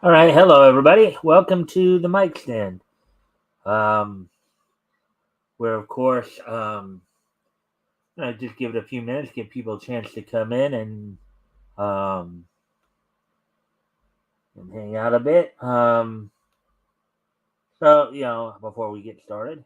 All right, hello everybody. Welcome to the Mikestand. Um, where of course, I just give it a few minutes, give people a chance to come in um, and hang out a bit. Before we get started,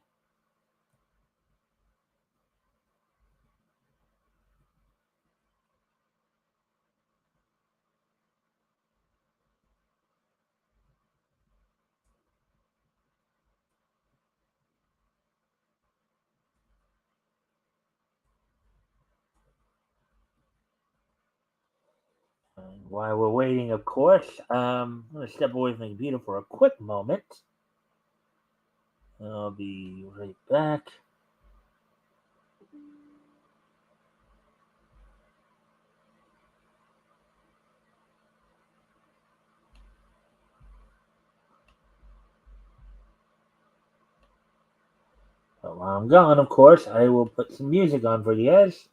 while we're waiting, of course, I'm going to step away from the computer for a quick moment. I'll be right back. But while I'm gone, of course, I will put some music on for you guys.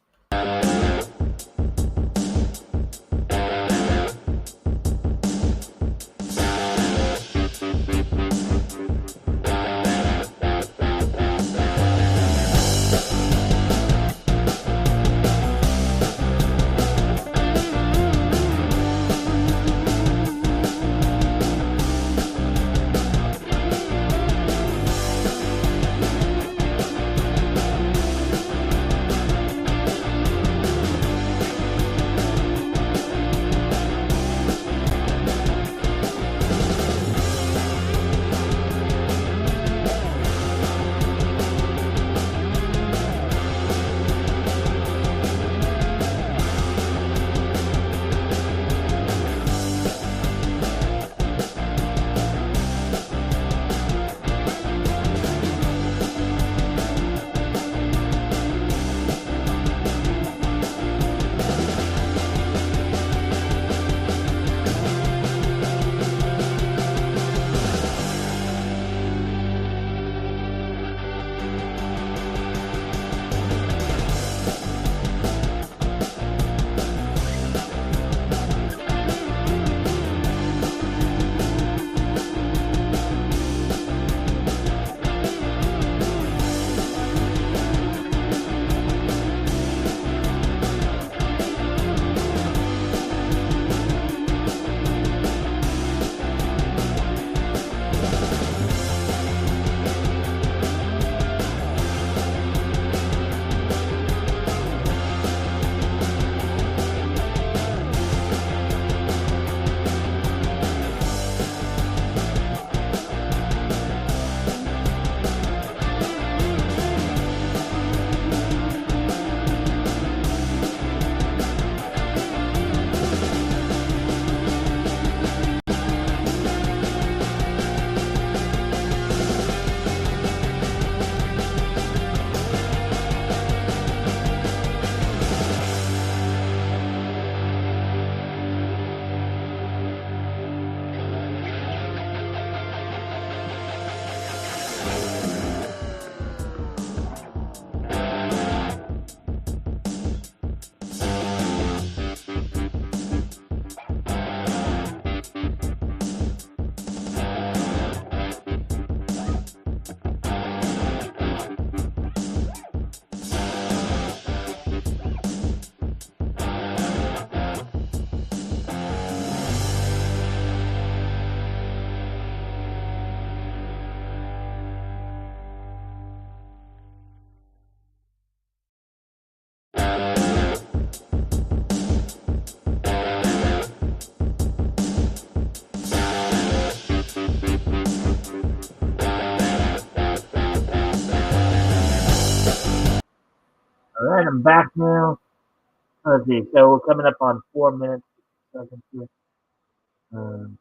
All right, I'm back now. Let's see. So we're coming up on 4 minutes. Seconds here. Um,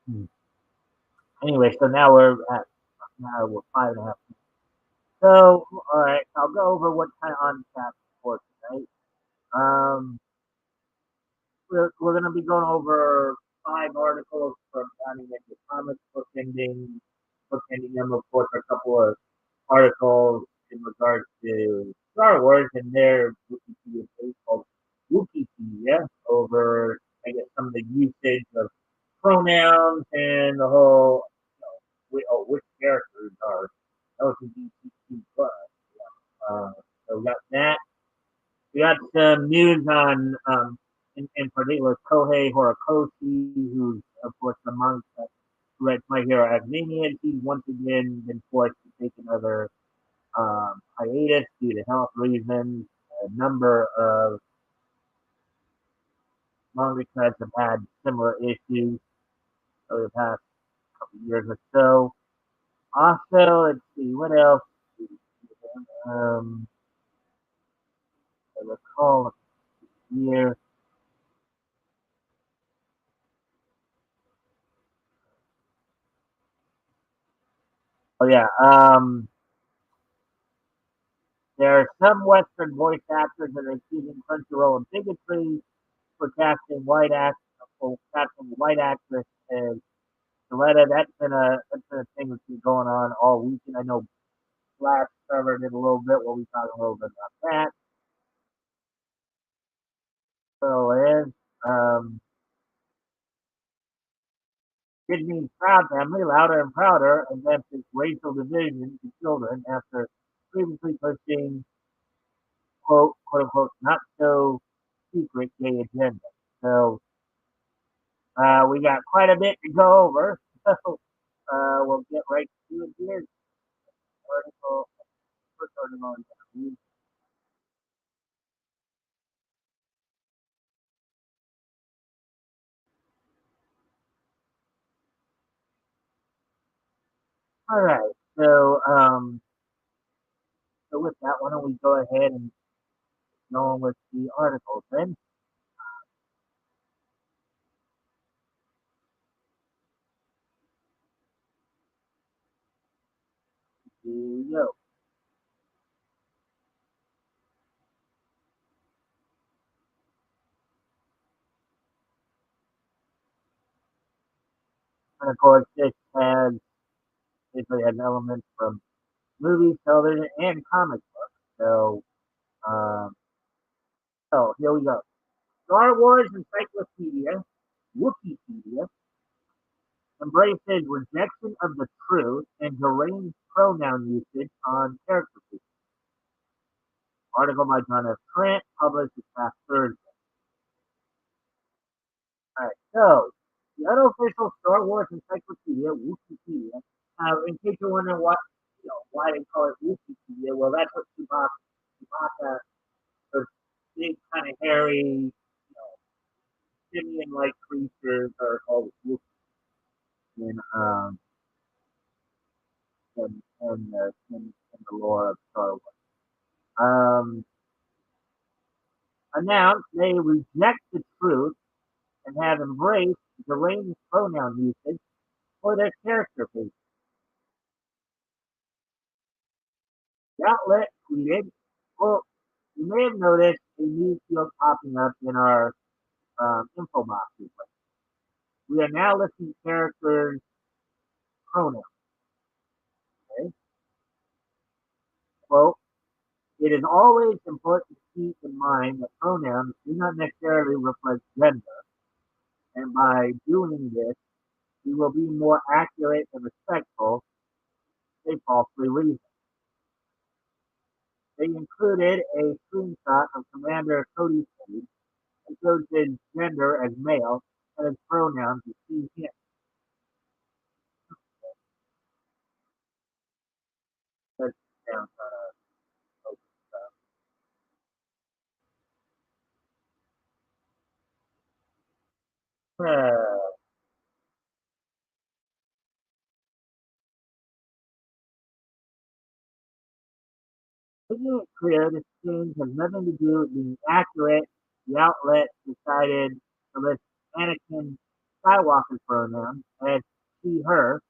Hmm. Anyway, so now we're 5.5. So, all right, I'll go over what kind of on tap for tonight. Um, we're going to be going over 5 articles from Johnny into comics, book ending them, of course, a couple of articles in regards to Star Wars and their Wikipedia page called Wikipedia over, I guess, some of the usage of pronouns and the whole, which characters are LGBTQ plus. So we got that. We got some news on, in particular, Kohei Horikoshi, who's, of course, the monk that read My Hero Academia. He's once again been forced to take another hiatus due to health reasons. A number of mangakas have had similar issues over the past couple of years or so. Also, let's see, what else? Um, I recall here. Oh yeah, there are some Western voice actors that are accusing Crunchyroll of bigotry for casting white actress as Loretta. That's been a thing that's been going on all weekend. I know Flash covered it a little bit. We'll be talking a little bit about that. So it is. Disney's Proud Family, louder and prouder against its racial division to children after previously pushing quote unquote not so secret gay agenda. So we got quite a bit to go over. So we'll get right to it here. Article, first article on Yahoo. All right. So with that, why don't we go ahead and go on with the articles then? Here you go. And of course, this has basically has elements from movies, television, and comic books. Um, so here we go. Star Wars Encyclopedia, Wikipedia, embraces rejection of the truth and deranged pronoun usage on character features. Article by John F. Trent, published this past Thursday. All right, so the unofficial Star Wars Encyclopedia, Wikipedia. In case you're wondering why they call it Wikipedia, well, that's what Chewbacca, those big kind of hairy, simian-like creatures are called Wookiees in in the lore of Star Wars. Announced they reject the truth and have embraced deranged pronoun usage for their character features. The outlet tweeted, "Well, you may have noticed a new field popping up in our info boxes. We are now listing characters' pronouns. Okay? Quote, it is always important to keep in mind that pronouns do not necessarily reflect gender, and by doing this, we will be more accurate and respectful, they falsely reason. They included a screenshot of Commander Cody's page that shows his gender as male and his pronouns as he, him. That sounds making it clear this change has nothing to do with being accurate. The outlet decided to list Anakin. Skywalker pronoun as she, her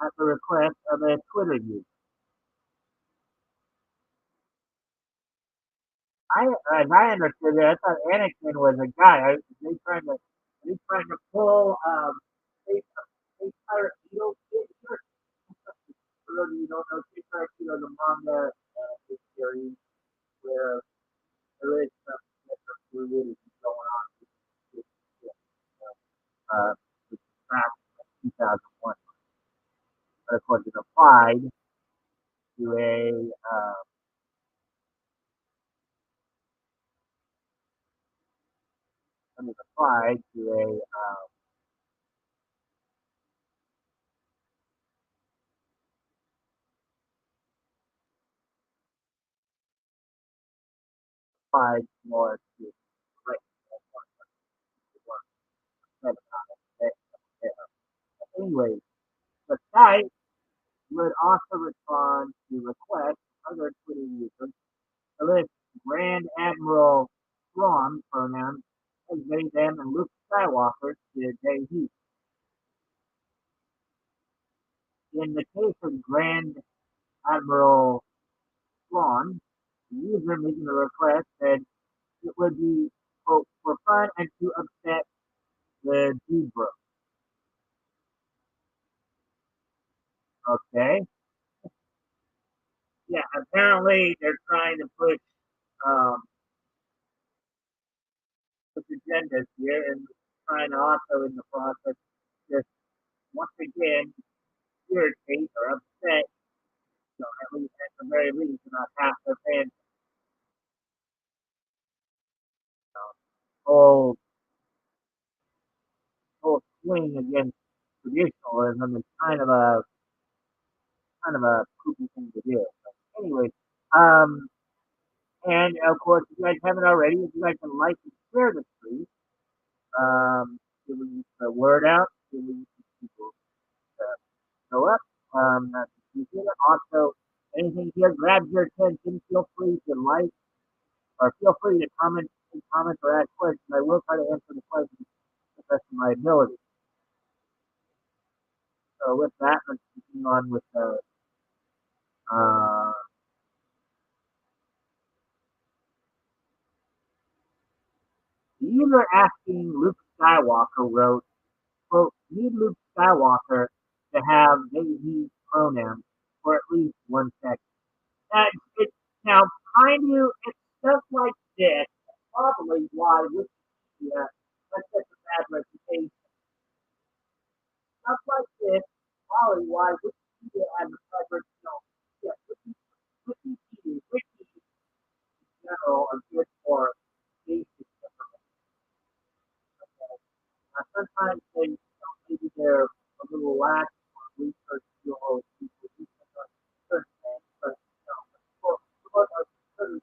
at the request of a Twitter user. I, as I understood it, I thought Anakin was a guy. They trying to pull, they pirate Beetle shit. For those of you who don't know, they pirate Beetle, the manga, series where there is some fluidity going on with, uh, with the track of 2001. But of course, it applied to applied to applied more to right. Anyway, the site would also respond to requests from other Twitter users to list Grand Admiral Thrawn pronouns as they, them, and Luke Skywalker did they, he. In the case of Grand Admiral Thrawn, the user making the request said it would be, quote, for fun and to upset the dude bro. Okay. Yeah, apparently they're trying to um, push agendas here and trying to also in the process just once again irritate or upset, at least at the very least, about half their fans. Whole whole swing against traditionalism is kind of a poopy thing to do. But anyway, um, and of course, if you guys haven't already, if you guys can like and share the stream, giving the word out, giving people go up. That's appreciated. Also, anything here grabs your attention, feel free to like or feel free to comment or ask questions. I will try to answer the questions to the best of my ability. So with that, let's continue on with uh, the user asking Luke Skywalker wrote, quote, need Luke Skywalker to have they, he pronouns for at least 1 second. It's now kind of it's stuff like this probably why Wikipedia has such a bad reputation. Stuff like this probably why Wikipedia has a bad reputation. Yeah, Wikipedia, Wiki in general are good for basic information. Sometimes maybe they're a little lax on research skills, people research on certain things, but for most of us,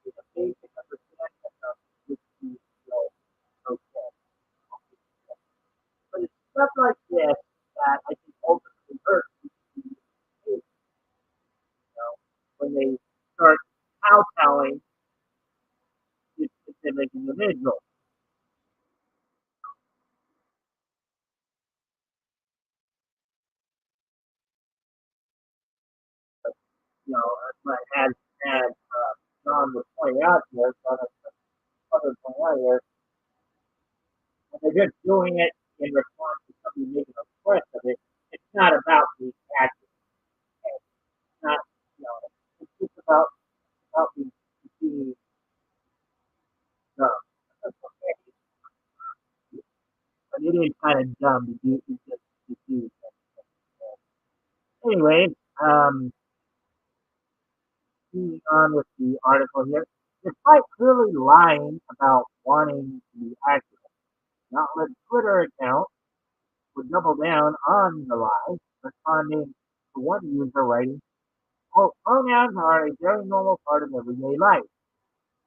it's a basic understanding of Wikipedia skills. Okay. But it's stuff like this that I think ultimately hurts Wikipedia, when they start kowtowing to specific individuals. But as John was pointing out here, other point out here, they're just doing it in response to somebody making a request of it. It's not about the action. It's not, you know, it's just about the dumb. But it is kind of dumb to do. Anyway, um, continuing on with the article here, despite clearly lying about wanting to be accurate, the outlet's Twitter account would double down on the lie, responding to one user writing, quote, pronouns are a very normal part of everyday life.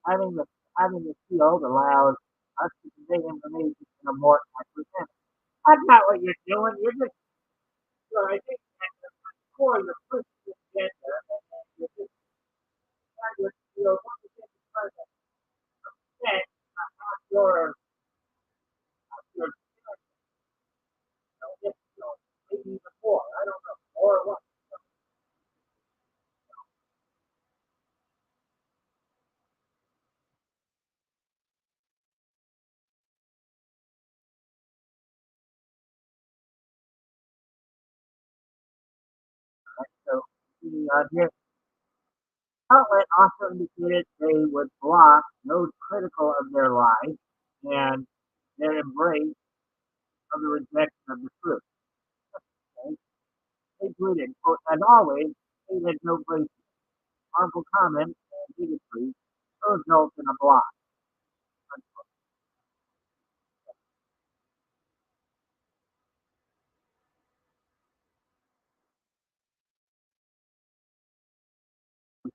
Having the having the field allows us to convey information in a more accurate manner. That's not what you're doing. You're just, I think at the core, you're pushing the agenda, and you're just trying to, once again, you're trying to set your, your or what? So the outlet also indicated they would block those critical of their lives and their embrace of the rejection of the truth. Okay? They tweeted, quote, as always, they had no grace, harmful comments, and bigotry result in a block.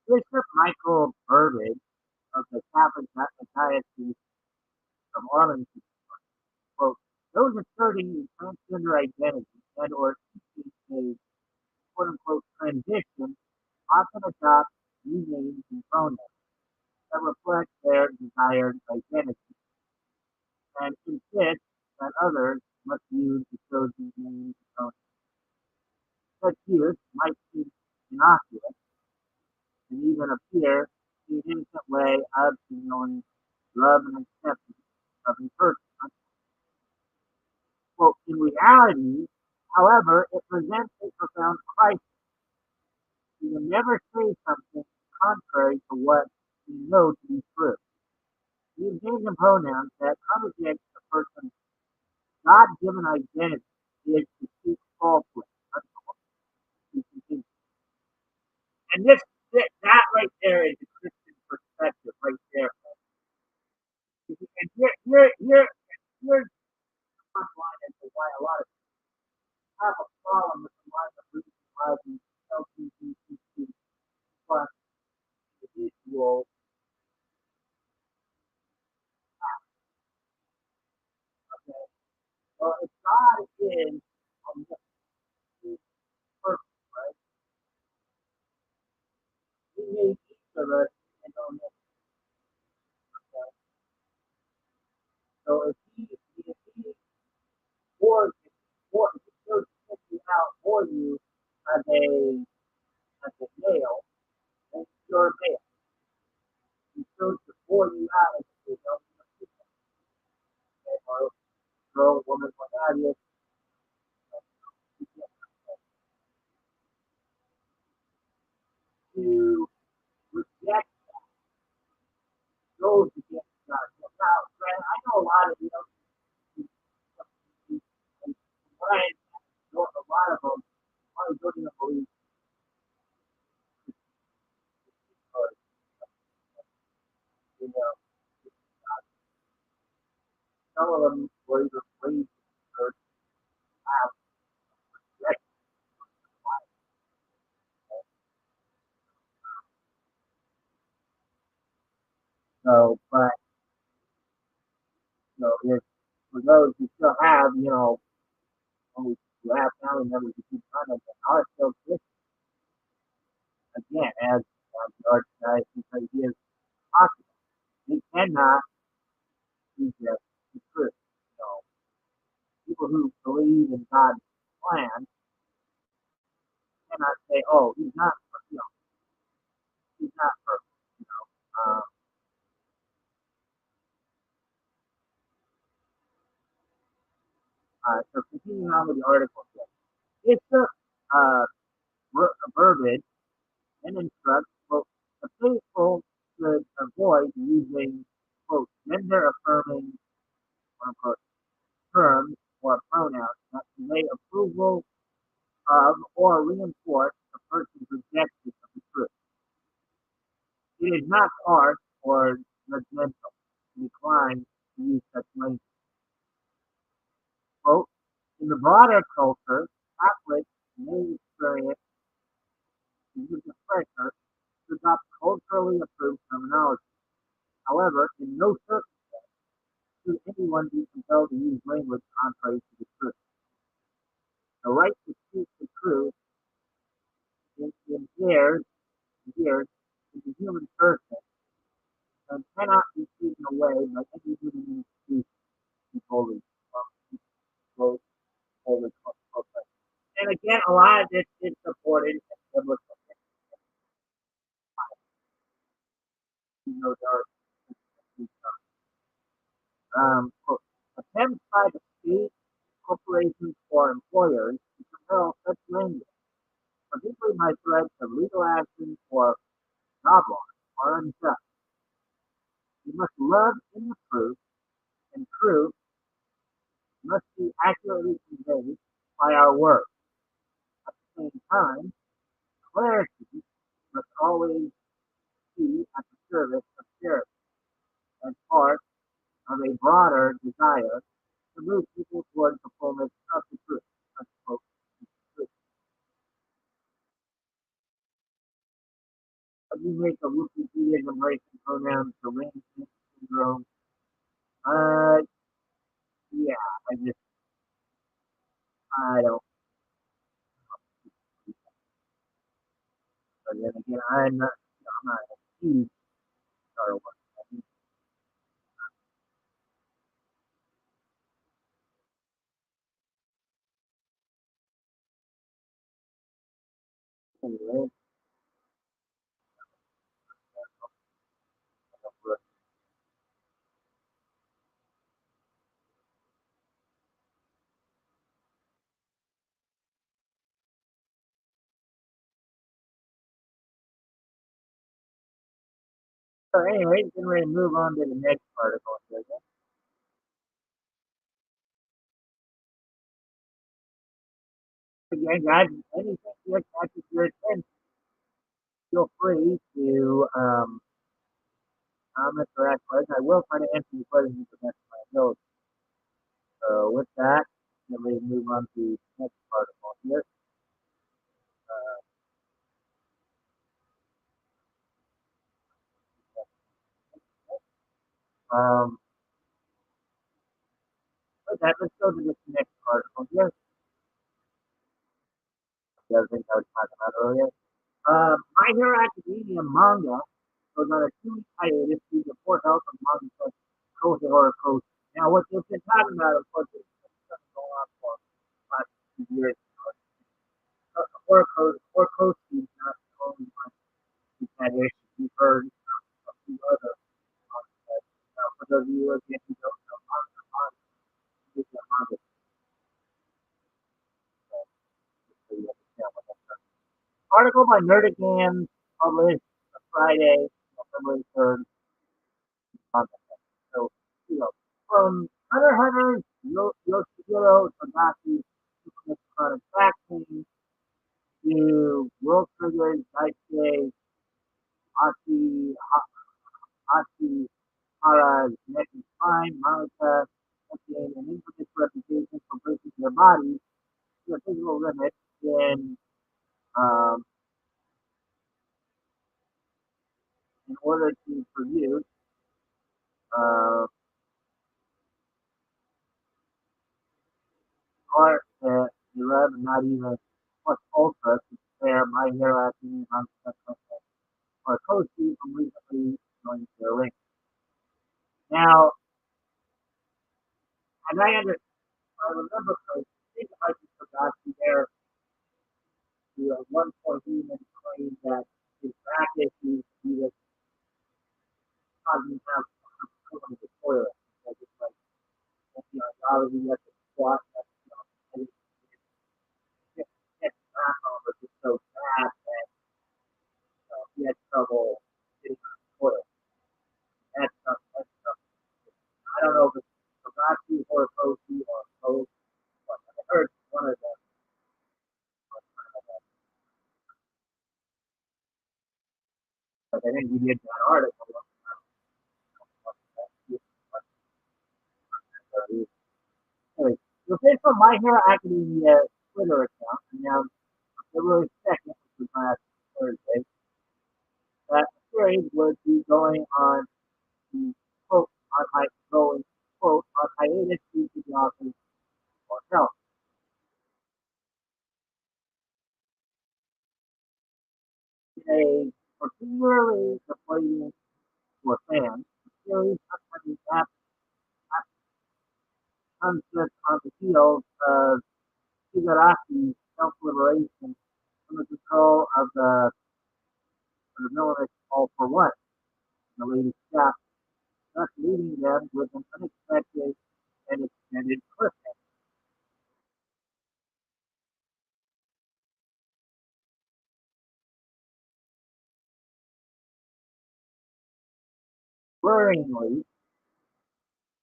Bishop Michael Burbage of the Catholic Diocese of Arlington, quote, those asserting a transgender identity and or seeking a quote unquote transition often adopt new names and pronouns that reflect their desired identity and insist that others must use the chosen names and pronouns. Such use might seem innocuous and even appear to be an innocent way of signaling love and acceptance of a person. Well, in reality, however, it presents a profound crisis. You can never say something contrary to what you know to be true. These names and pronouns that contradict a person's God-given identity is to speak falsely. And that right there is a Christian perspective right there. And here's the front line as to why a lot of people have a problem with a lot of reasons why the LGBTQ plus individuals. Okay, well, if God is perfect, right? He made each of us and on this. Okay? So if he or if he chose to pick you out for you as a male, then you're a male. He chose to pour you out as a female, or girl, woman, what have you. To reject those against God. Now, granted, I know a lot of what I know a lot of them probably don't even believe or you know some of them were either raised or have rejected life. So, but if for those who still have, when we have family members who keep contact and are still Christian, again, as the archdiocese right here is talking, they cannot reject the truth. So, people who believe in God's plan cannot say, "Oh, you know, he's not perfect." Um, so continuing on with the article, it's uh, verbiage and instructs, quote, the faithful should avoid using, quote, gender affirming, unquote, terms or pronouns that convey approval of or reinforce a person's rejection of the truth. It is not harsh or judgmental to decline to use such language. Quote, in the broader culture, Catholics may experience significant pressure to adopt culturally approved terminology. However, in no circumstance should anyone be compelled to use language contrary to the truth. The right to speak the truth inheres in the human person and cannot be taken away by any human institution wholly, both wholly. And again, a lot of this is supported and biblical there quote, attempts by the state, corporations, or employers to compel such language, particularly by threats of legal action or job loss, are unjust. We must love in the truth, and truth must be accurately conveyed by our work. At the same time, clarity must always be at the service of charity as part of a broader desire to move people towards the fullness of the truth. Unquote. You make a Wikipedia embracing pronouns for arrangement syndrome. Uh, yeah, I just, I don't, but then again, I'm not a huge Star Wars fan. Anyway, so anyway, getting ready to move on to the next article. Again, guys, anything that catches your attention, feel free to comment or ask questions. I will try to answer your questions to the best of my ability. So with that, then we move on to the next article here. Um, with that, let's go to this next article here. The other thing I was talking about earlier. My Hero Academia manga goes on a 2 week hiatus due to poor health of manga Cozy Horror Coast. Now, what they've been talking about, of course, is something going on for the last few years. Horror Coast is not the only one who's had issues. We've heard a few other mangas. Now, for those of you again who don't know, is a manga. So you understand what I'm saying. Article by Nerdigans published Friday, November 3rd. So, you know, from Hunter x Hunter, Yoshihiro Togashi, Superman Chronic Vaccine, to World Trigger, Daisuke, Ashi, Ashi, Hara's Neck and Spine, Monica, obtain an infinite reputation for breaking their bodies to a physical limit um, in order to produce uh, art that they love and not even plus ultra to prepare My Hero Academia or Koshi from recently joining their ring. Now, as I remember, I think I just forgot to there to at one point he even claimed that his back issues he was causing him to come to the toilet. Because it's like, obviously you have to squat, and get back on was just so bad that he had trouble getting on the toilet. That's I don't know if it's Togashi or Koshi or both, but I heard one of them. But I think we did that article. Anyway, so based on My Hero Academia Twitter account, announced on February 2nd, which was last Thursday, that the series would be going on the quote going quote on hiatus due to the author's or health. A particularly disappointing for fans, the series sometimes comes just on the heels of Igaraki's self-liberation under control of the military all for one, the latest step, thus leaving them with an unexpected and extended cliffhanger. Worryingly,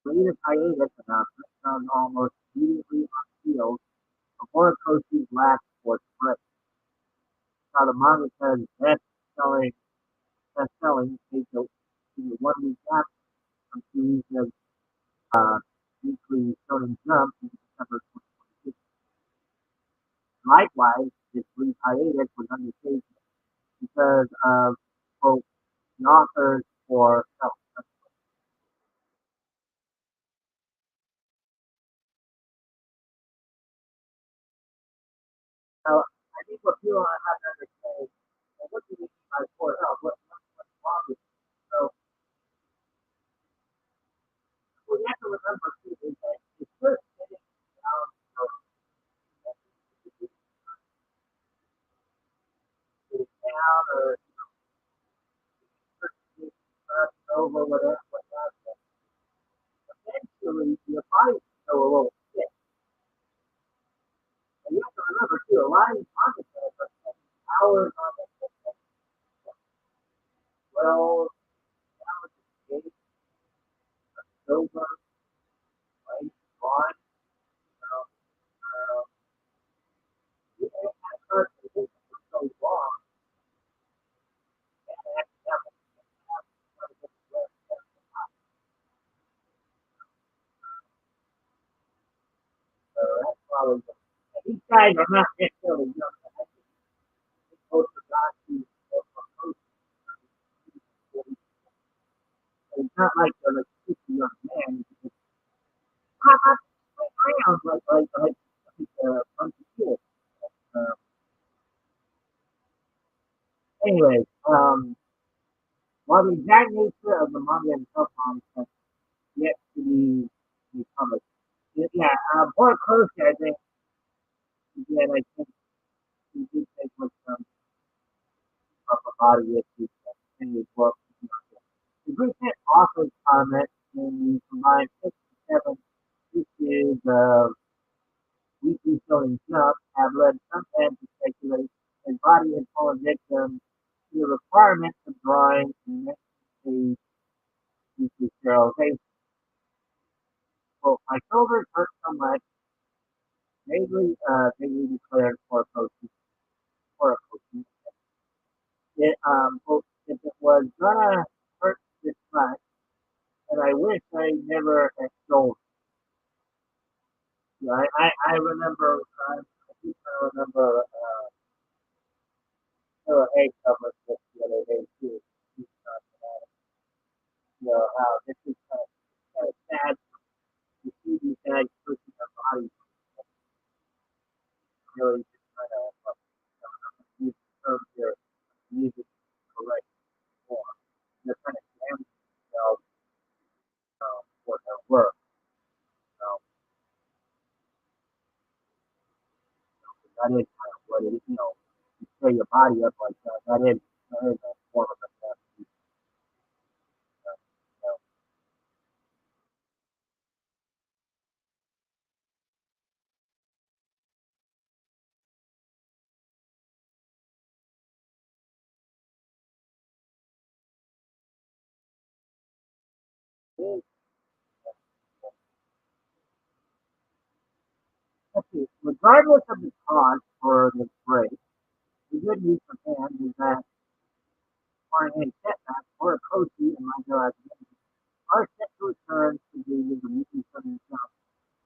the latest hiatus announcement comes almost immediately on the heels of Horikoshi's last sports break. Now the manga says best-selling takes a one-week gap from series of uh, weekly Shonen Jump in December 2026. Likewise, this brief hiatus was undertaken because of, quote, the authors for self. So I think what people have to understand is, well, what do you mean by for health? What's wrong with it? So what you have to remember too is that it's just getting down to getting down or over whatever. Eventually your body will go a little sick. And you have to remember too, a lot of these concepts are spending hours on it, 12 hours a day, over, right? On, you know, at first it was so long, and so that's probably, and these guys are not necessarily young. Most of the guys it's not like they're like 50 young men. It's pop up around like a bunch of kids. Uh, anyway, while the exact nature of the manga and subcomics has yet to be published, yeah, more closely, I think, again, I think he did take with some of a body issues in his book. The recent author's comment in the combined 67 issues of weekly showing jump have led some fans to speculate his body had fallen victim to the requirements of drawing and necessary weekly sterilization. Quote, my shoulders hurt so much, vaguely declared for a coach. Quote, if it was gonna hurt this much, and I wish I never had sold it. Yeah, I remember, I think I remember, egg covered this the other day too. You know, this is kind of sad to see these guys pushing their bodies really just kind of use the term here, use it correct form. They're kind of damaging themselves for their work. So that is kind of what it is. You know, you tear your body up like that. That is a form of necessity. So, let's see. Regardless of the cause for this break, the good news for fans is that foreign setbacks for a Kochi and Michael are set to return to the weekly Southern Jump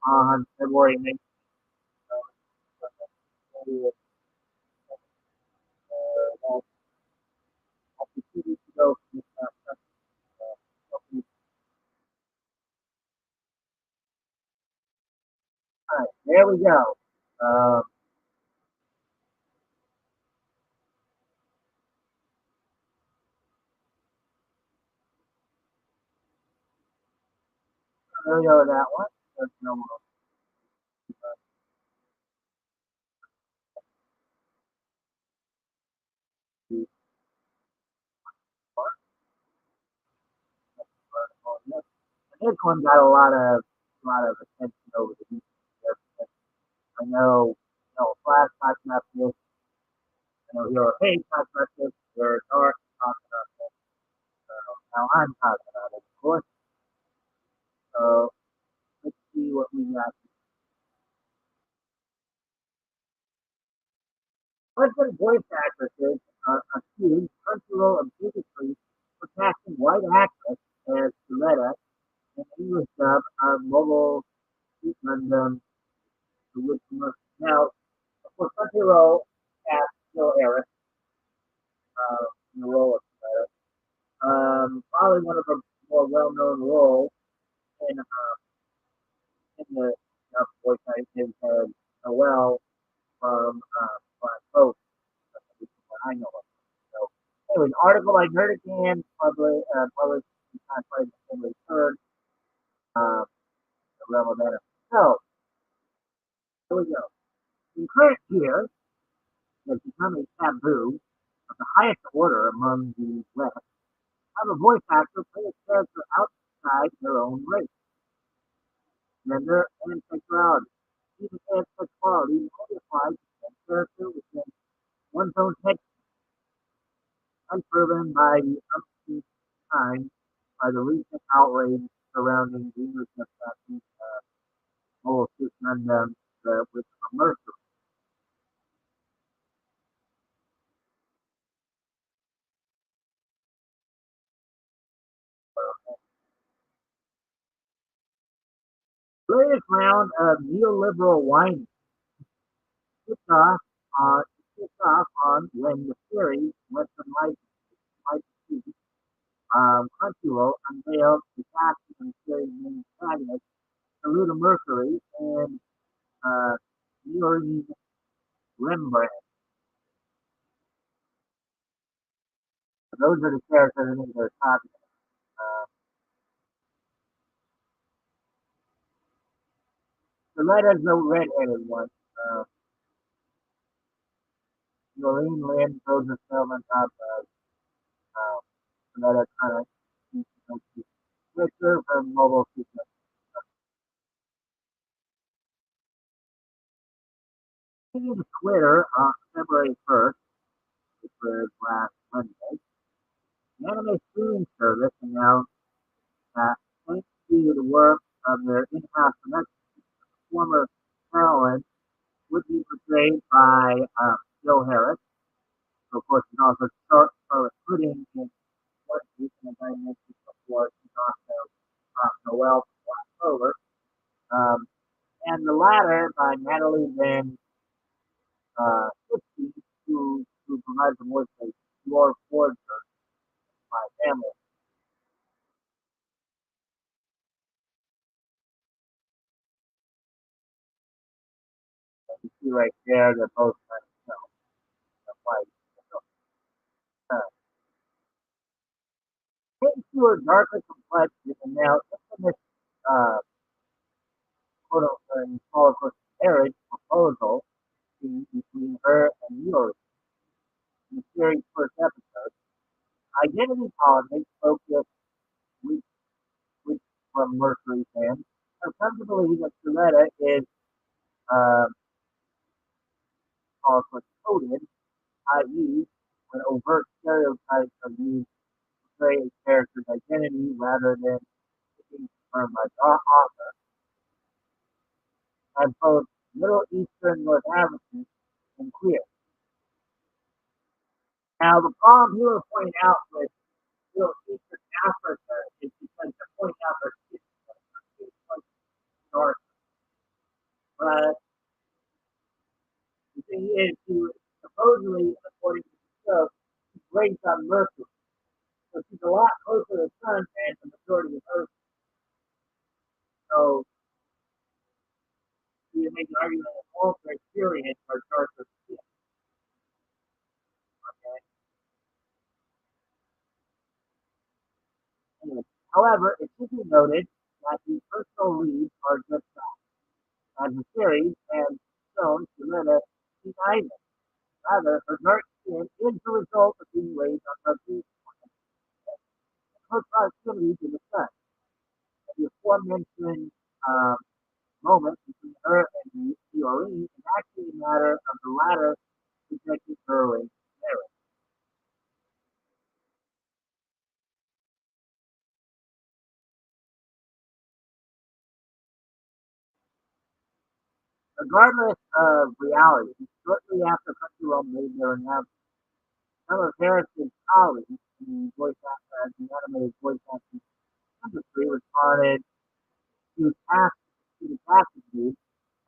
on February 19th. After 2 weeks ago, all right, there we go. Um, there we go with that one. There's no more. this one got a lot of attention over the years. I know, Flash talked about this. I know Hero Hey talked about this. Where Dark talked about this. Now I'm talking about it, of course. So let's see what we got. Husband voice actresses accused Crunchyroll of bigotry for casting white actress as Loretta in English dub of Mobile Suit Gundam, the which must now, of course, Crunchyroll cast Phil Harris in the role of Loretta. Probably one of her more well-known roles in the voice acting is Noel from Black Coat, what I know of. So, anyway, an article by Nerdican published on Friday, December 3rd, uh, the Rebel Data. So, here we go. In current year, it has become a taboo of the highest order among the West have a voice actor play a character outside their own race, gender, and sexuality. Even if sexuality only applies to one character within one's own text, unproven by the umpteenth time by the recent outrage surrounding the English of whole system and with commercial. The latest round of neoliberal whining kicked off on when the series Western Life Crunchyroll unveiled the casting of the series main protagonist, Saluda Mercury and Maureen Rembrandt. Those are the characters I think they're talking about. The red is the red-headed one. Uh, Maureen Lynn throws herself on top of Loretta kind of Twitter from mobile system. According to Twitter on February 1st, which was last Monday, the anime streaming service announced that thanks to the work of their in-house production, former heroine would be portrayed by Joe Harris. So of course, he's also Charlotte Pudding in One Piece, and as I mentioned before, she's also Noelle from Black Clover. Um, and the latter by Natalie Van Fifty, who provides the voice of Lord Forger, my family. You see right there, they're both kind of, like, uh, thanks to her darker complexion and now infamous, uh, quote unquote, marriage proposal between her and Yuri in the series' first episode, identity politics focused weeks, weeks from Mercury fans have come to believe that Suletta is, uh, coded, i.e., when overt stereotypes are used to portray a character's identity rather than being confirmed by the author, as both Middle Eastern North African and queer. Now, the problem you were pointing out with Middle Eastern Africa is because they're pointing out their skin is like dark. But the thing is, she was supposedly, according to the show, she's raised on Mercury. So she's a lot closer to the sun than the majority of Earth. So you make an argument that all Criterion are darker skin. Okay? Anyway, however, it should be noted that the personal leads are just that. As the series has shown, Selena is neither. Rather, her dark skin is the result of being raised on her close proximity to the sun. the aforementioned um, moment between her and the Fiorine is actually a matter of the latter rejecting her in marriage. Regardless of reality, shortly after Crunchyroll made their announcement, some of Harrison's colleagues in the animated voice acting industry responded to task to the casting news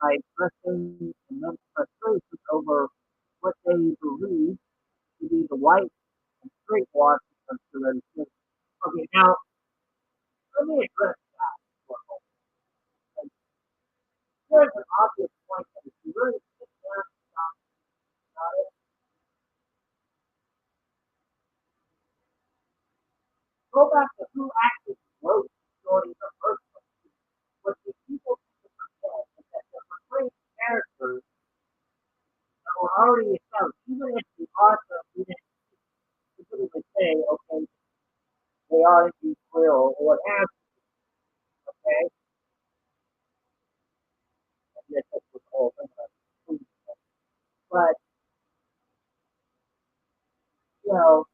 by expressing immense frustration over what they believe to be the white and straight wash of celebrity cinema. Okay, now let me address that for a moment. And there's an obvious point that if you really sit down and talk about it, go back to who actually wrote the story in the first place. What the people tend to forget is that the portrayed characters that were already established, even if the author didn't specifically say, okay, they are indeed queer or what have you, okay? I guess that's what the whole thing about. But, you know,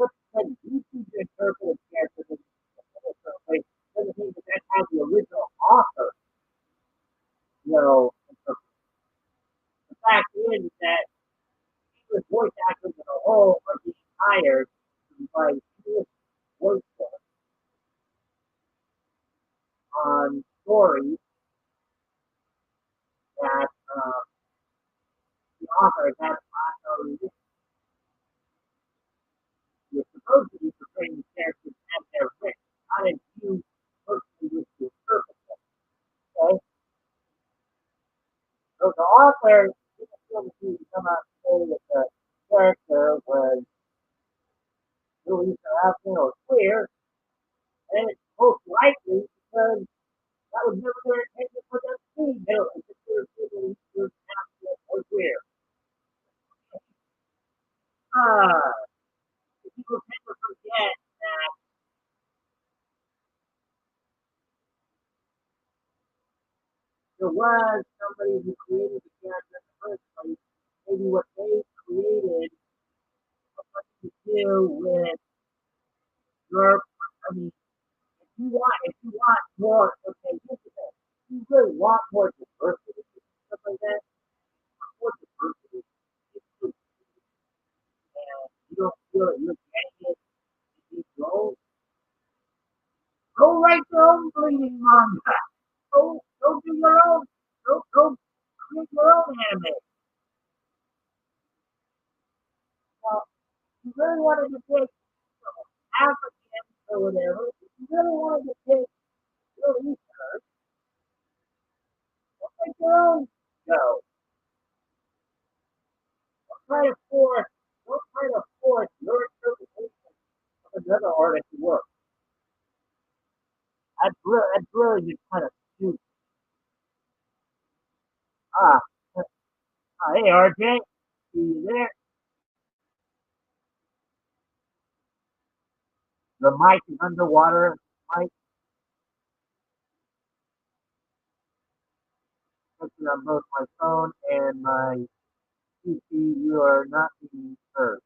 let's say you choose to interpret a character in a certain way, doesn't mean that that's how the original author, interpreted. The fact is that English voice actors as a whole are being hired to provide English voice work on stories that the author has had already written. You're supposed to be portraying the characters as they're written, not as you personally wish to interpret them. Okay? So the author didn't feel the need to come out and say that the character was Louis Sarafin or queer, and it's most likely because that was never their intention for them to be. They were considered Louis Sarafin or queer. Ah, people tend to forget that there was somebody who created the character in the first place. Maybe what they created has something to do with your, I mean, if you want more, okay, here's the thing. If you really want more diversity and stuff like that, more diversity is good. And you don't feel that you're getting it, you go write your own bleeding manga. Go do your own, go create your own anime. Now, if you really wanted to take Africans or whatever, if you really wanted to take Middle Easterners, make your own show. Try to force, don't try to force your interpretation of another artist's work. That's really just kind of stupid. Ah, hey RJ, see you there. The mic is underwater. Mic connected on both my phone and my PC. You are not being heard.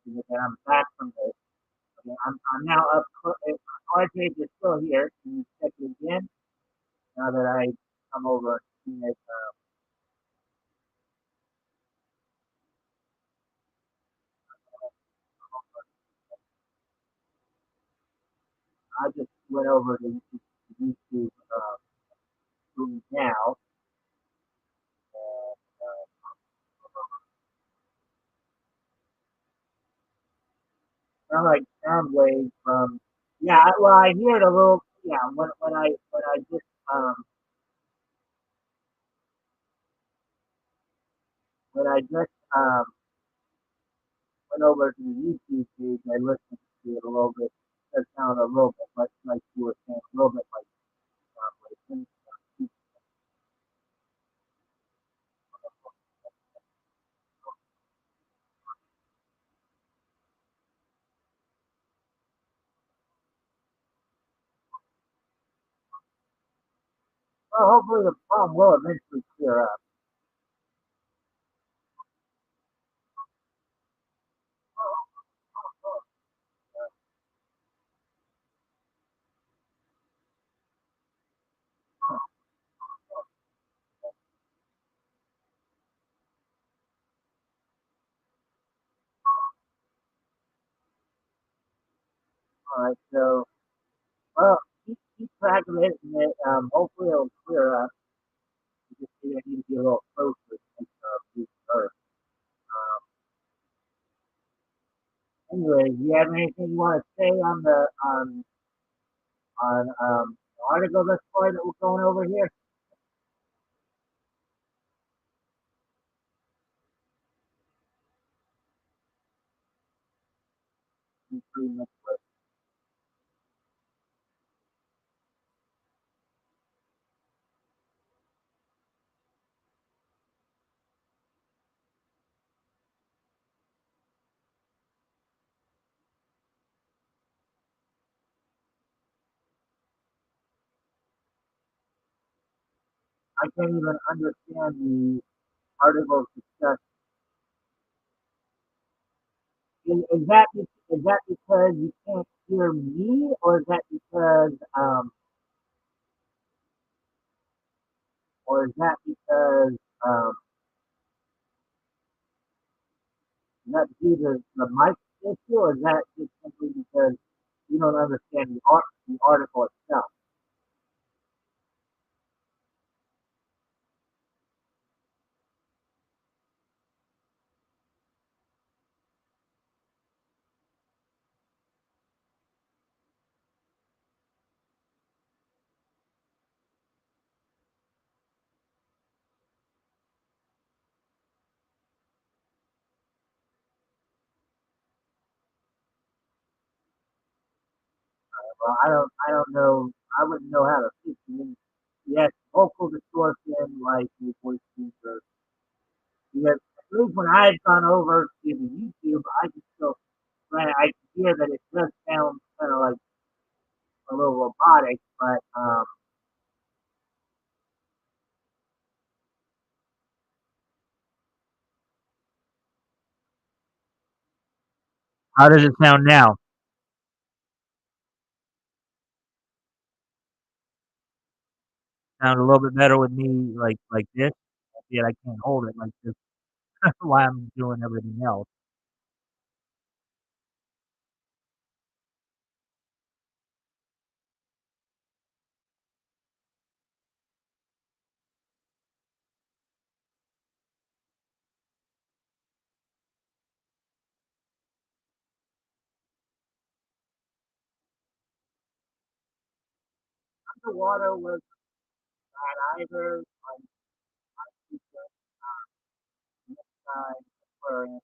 And I'm back from this. Okay, I'm now up. RJ is still here. Can you check it again? Now that I come over and see it, I just went over to YouTube now. Sound like sound waves from. Yeah, well, I hear it a little. Yeah, when I just when I just went over to the YouTube page, I listened to it a little bit. It sounded a little bit like you were saying, a little bit like sound waves. Well, hopefully the problem will eventually clear up. All right, so well, keep track of it, and hopefully it'll clear up. You just need to be a little closer to the Earth. Anyway, do you have anything you want to say on the article that's far that we're going over here? Pretty much I can't even understand the article's discussion. Is that because you can't hear me, or is that because or is that because um, is that due to the mic issue, or is that just simply because you don't understand the article itself? Well, I don't know. I wouldn't know how to fix it. Yes, vocal distortion, like your voice speaker. Because at least when I had gone over to the YouTube, I could still, I could hear that it does sound kind of like a little robotic, but how does it sound now? Sound a little bit better with me like this. Yet I can't hold it like this while I'm doing everything else. Underwater was not either. I'm side aquarium.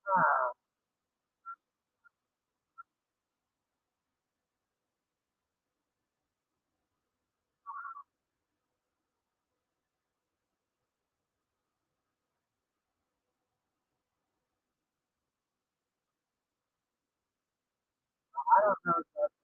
Ah, I don't know if that's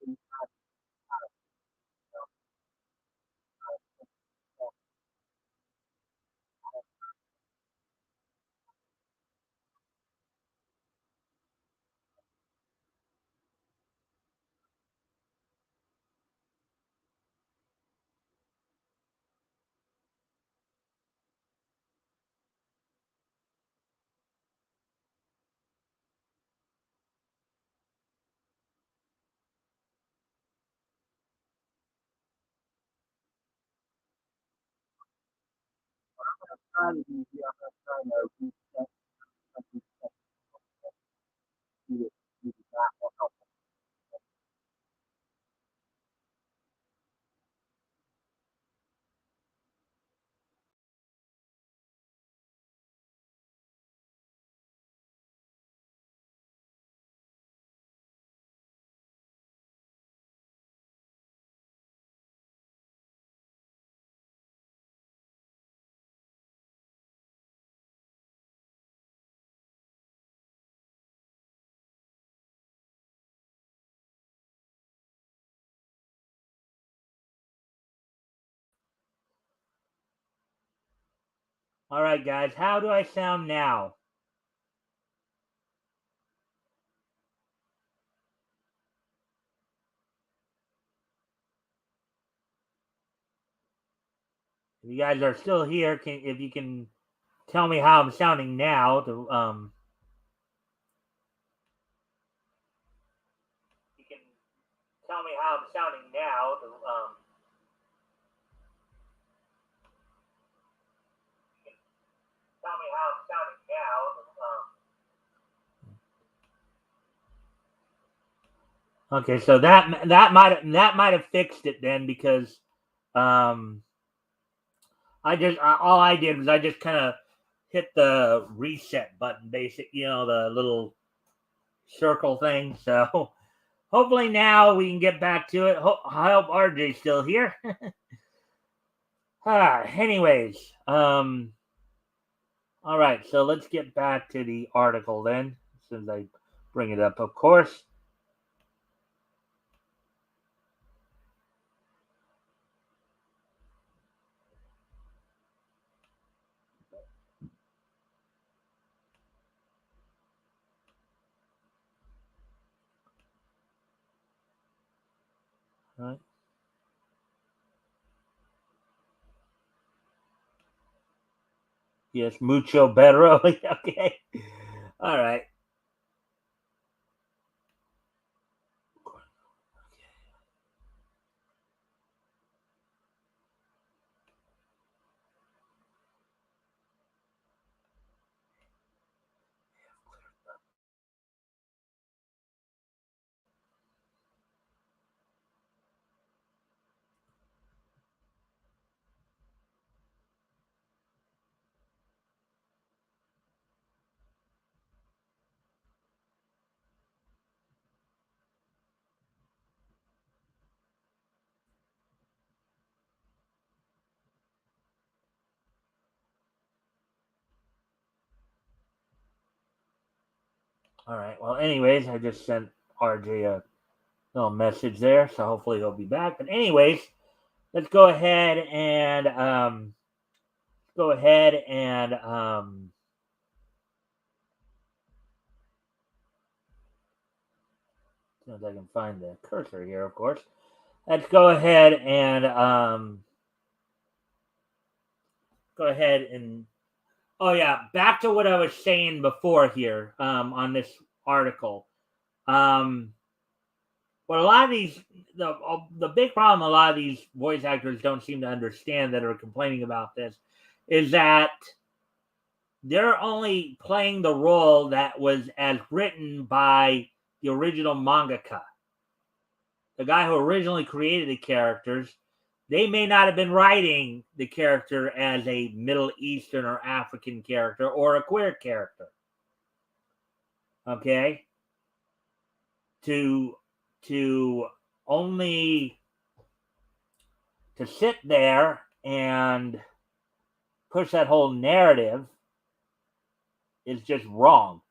trying to be. I'm not trying to reset. All right, guys, how do I sound now? If you guys are still here, if you can tell me how I'm sounding now, you can tell me how I'm sounding now. Tell me how I'm sounding now. Okay, so that might have fixed it then, because um, all I did was I just kind of hit the reset button, the little circle thing. So hopefully now we can get back to it. I hope RJ's still here. Anyways, all right, so let's get back to the article then, since I bring it up, of course. All right. Yes, mucho better. Okay. All right. All right. Well, anyways, I just sent RJ a little message there, so hopefully he'll be back. But anyways, let's go ahead and go ahead and as soon as I can find the cursor here, of course. Let's go ahead and oh yeah, back to what I was saying before here on this article. What a lot of these the big problem a lot of these voice actors don't seem to understand, that are complaining about this, is that they're only playing the role that was as written by the original mangaka, the guy who originally created the characters. They may not have been writing the character as a Middle Eastern or African character or a queer character. Okay? To only to sit there and push that whole narrative is just wrong.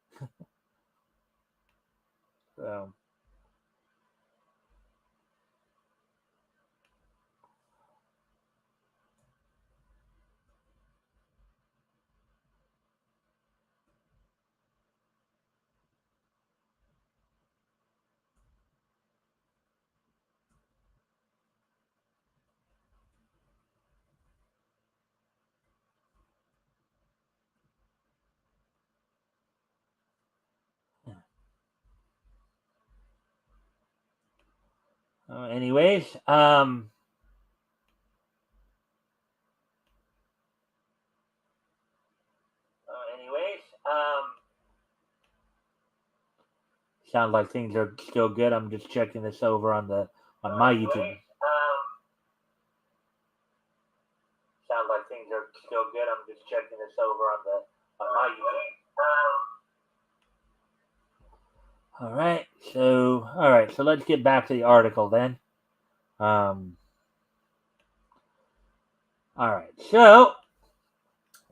So anyways, anyways, sounds like things are still good. I'm just checking this over on my YouTube. Sounds like things are still good. I'm just checking this over on my YouTube. All right, so let's get back to the article then. All right, so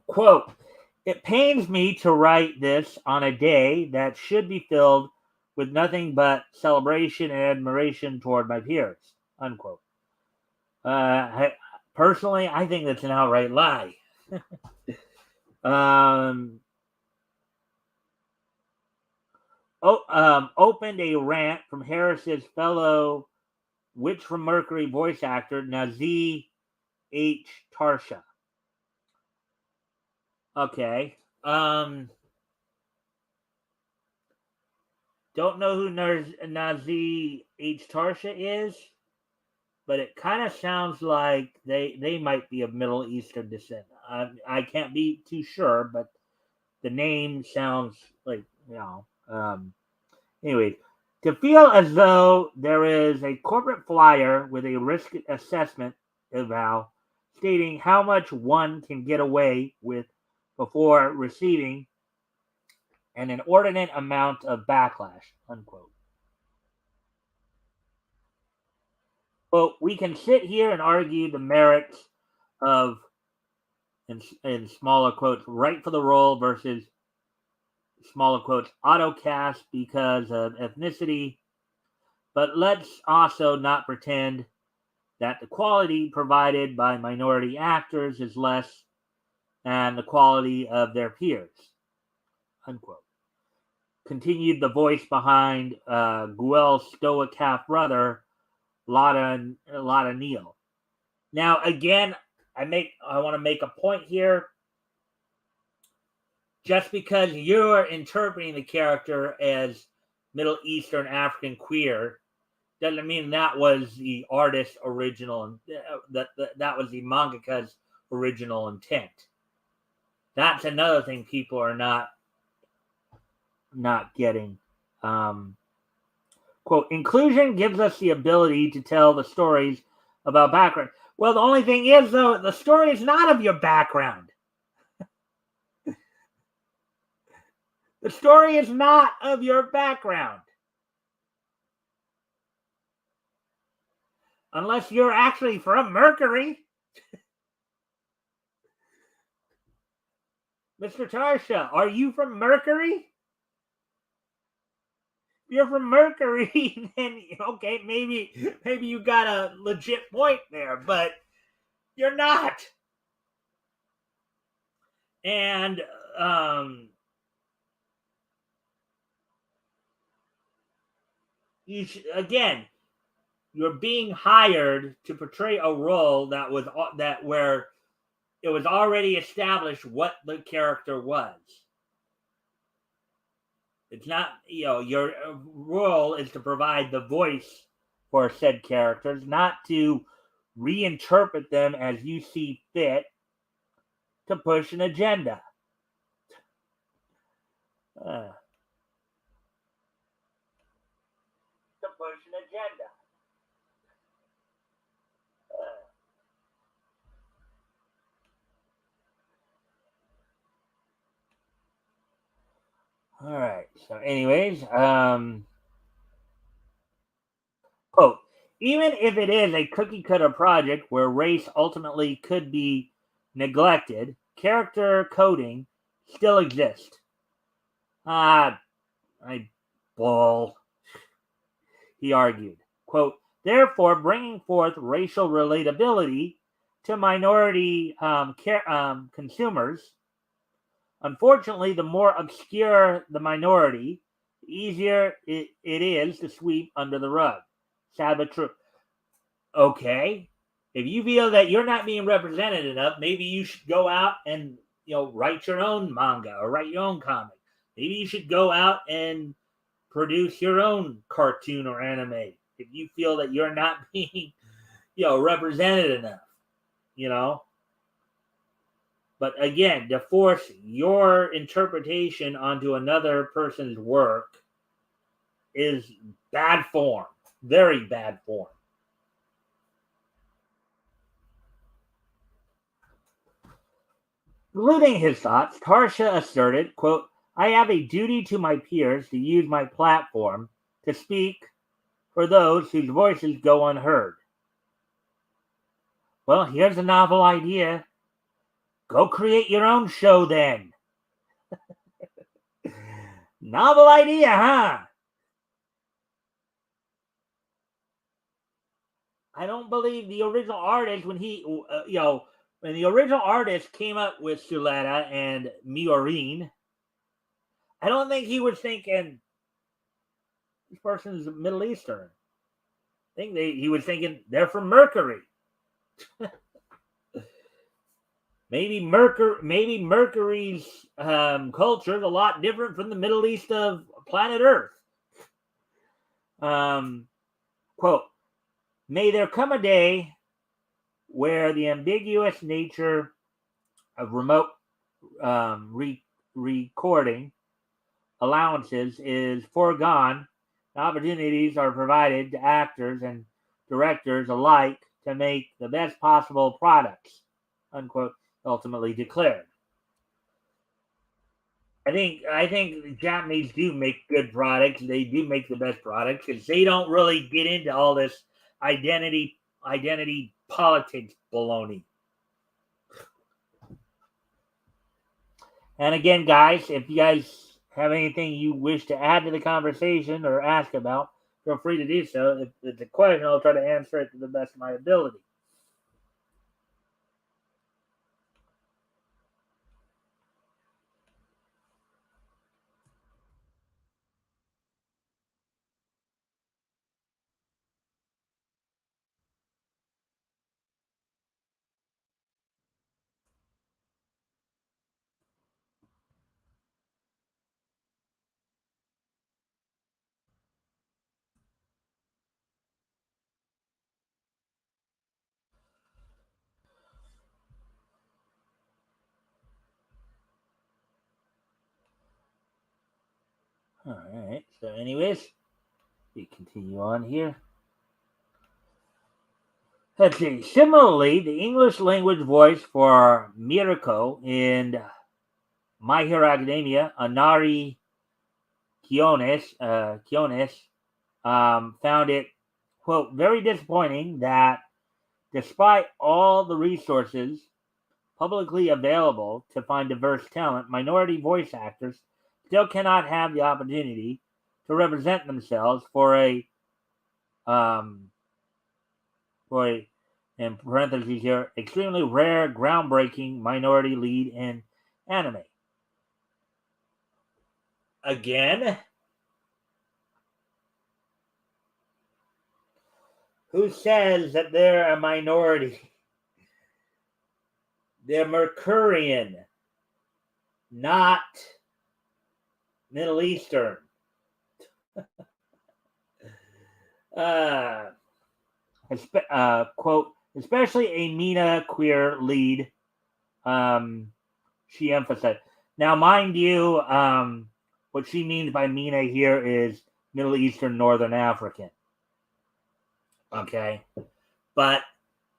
quote: "It pains me to write this on a day that should be filled with nothing but celebration and admiration toward my peers." Unquote. Personally, I think that's an outright lie. Um, opened a rant from Harris's fellow Witch from Mercury voice actor Nazi H. Tarsha. Okay. Don't know who Nazi H. Tarsha is, but it kind of sounds like they might be of Middle Eastern descent. I can't be too sure, but the name sounds like, anyway, to feel as though there is a corporate flyer with a risk assessment eval stating how much one can get away with before receiving an inordinate amount of backlash, unquote. Well, we can sit here and argue the merits of, in smaller quotes, right for the role versus smaller quotes, autocast because of ethnicity. But let's also not pretend that the quality provided by minority actors is less than the quality of their peers, unquote. Continued the voice behind Guel's stoic half brother, Lotta Neal. Now, again, I want to make a point here. Just because you're interpreting the character as Middle Eastern African queer doesn't mean that was the artist's original, that was the mangaka's original intent. That's another thing people are not getting. Quote, inclusion gives us the ability to tell the stories about background. Well, the only thing is, though, the story is not of your background. The story is not of your background. Unless you're actually from Mercury. Mr. Tarsha, are you from Mercury? If you're from Mercury, then okay, maybe you got a legit point there, but you're not. And again, you're being hired to portray a role where it was already established what the character was. It's not, your role is to provide the voice for said characters, not to reinterpret them as you see fit to push an agenda. To push an agenda. All right. So, anyways, quote, even if it is a cookie cutter project where race ultimately could be neglected, character coding still exists. I bull, he argued. Quote, therefore, bringing forth racial relatability to minority consumers. Unfortunately, the more obscure the minority, the easier it is to sweep under the rug. Sad but true. Okay, if you feel that you're not being represented enough, maybe you should go out and write your own manga or write your own comic. Maybe you should go out and produce your own cartoon or anime if you feel that you're not being represented enough. But again, to force your interpretation onto another person's work is bad form, very bad form. Alluding his thoughts, Tarsha asserted, quote, I have a duty to my peers to use my platform to speak for those whose voices go unheard. Well, here's a novel idea. Go create your own show then. Novel idea, huh? I don't believe the original artist, when he, when the original artist came up with Suletta and Miorin, I don't think he was thinking this person's Middle Eastern. I think he was thinking they're from Mercury. Maybe Mercury's culture is a lot different from the Middle East of planet Earth. Quote, may there come a day where the ambiguous nature of remote recording allowances is foregone. Opportunities are provided to actors and directors alike to make the best possible products, unquote, ultimately declared. I think the Japanese do make good products. They do make the best products because they don't really get into all this identity politics baloney. And again, guys, if you guys have anything you wish to add to the conversation or ask about, feel free to do so. If it's a question, I'll try to answer it to the best of my ability. All right. So, anyways, we continue on here. Let's see. Similarly, the English language voice for Mirko in My Hero Academia, Anari Kiones, found it, quote, very disappointing that despite all the resources publicly available to find diverse talent, minority voice actors still cannot have the opportunity to represent themselves for a in parentheses here, extremely rare, groundbreaking minority lead in anime. Again, who says that they're a minority? They're Mercurian, not Middle Eastern. Quote, especially a MENA queer lead, she emphasized. Now, mind you, what she means by MENA here is Middle Eastern Northern African. Okay, but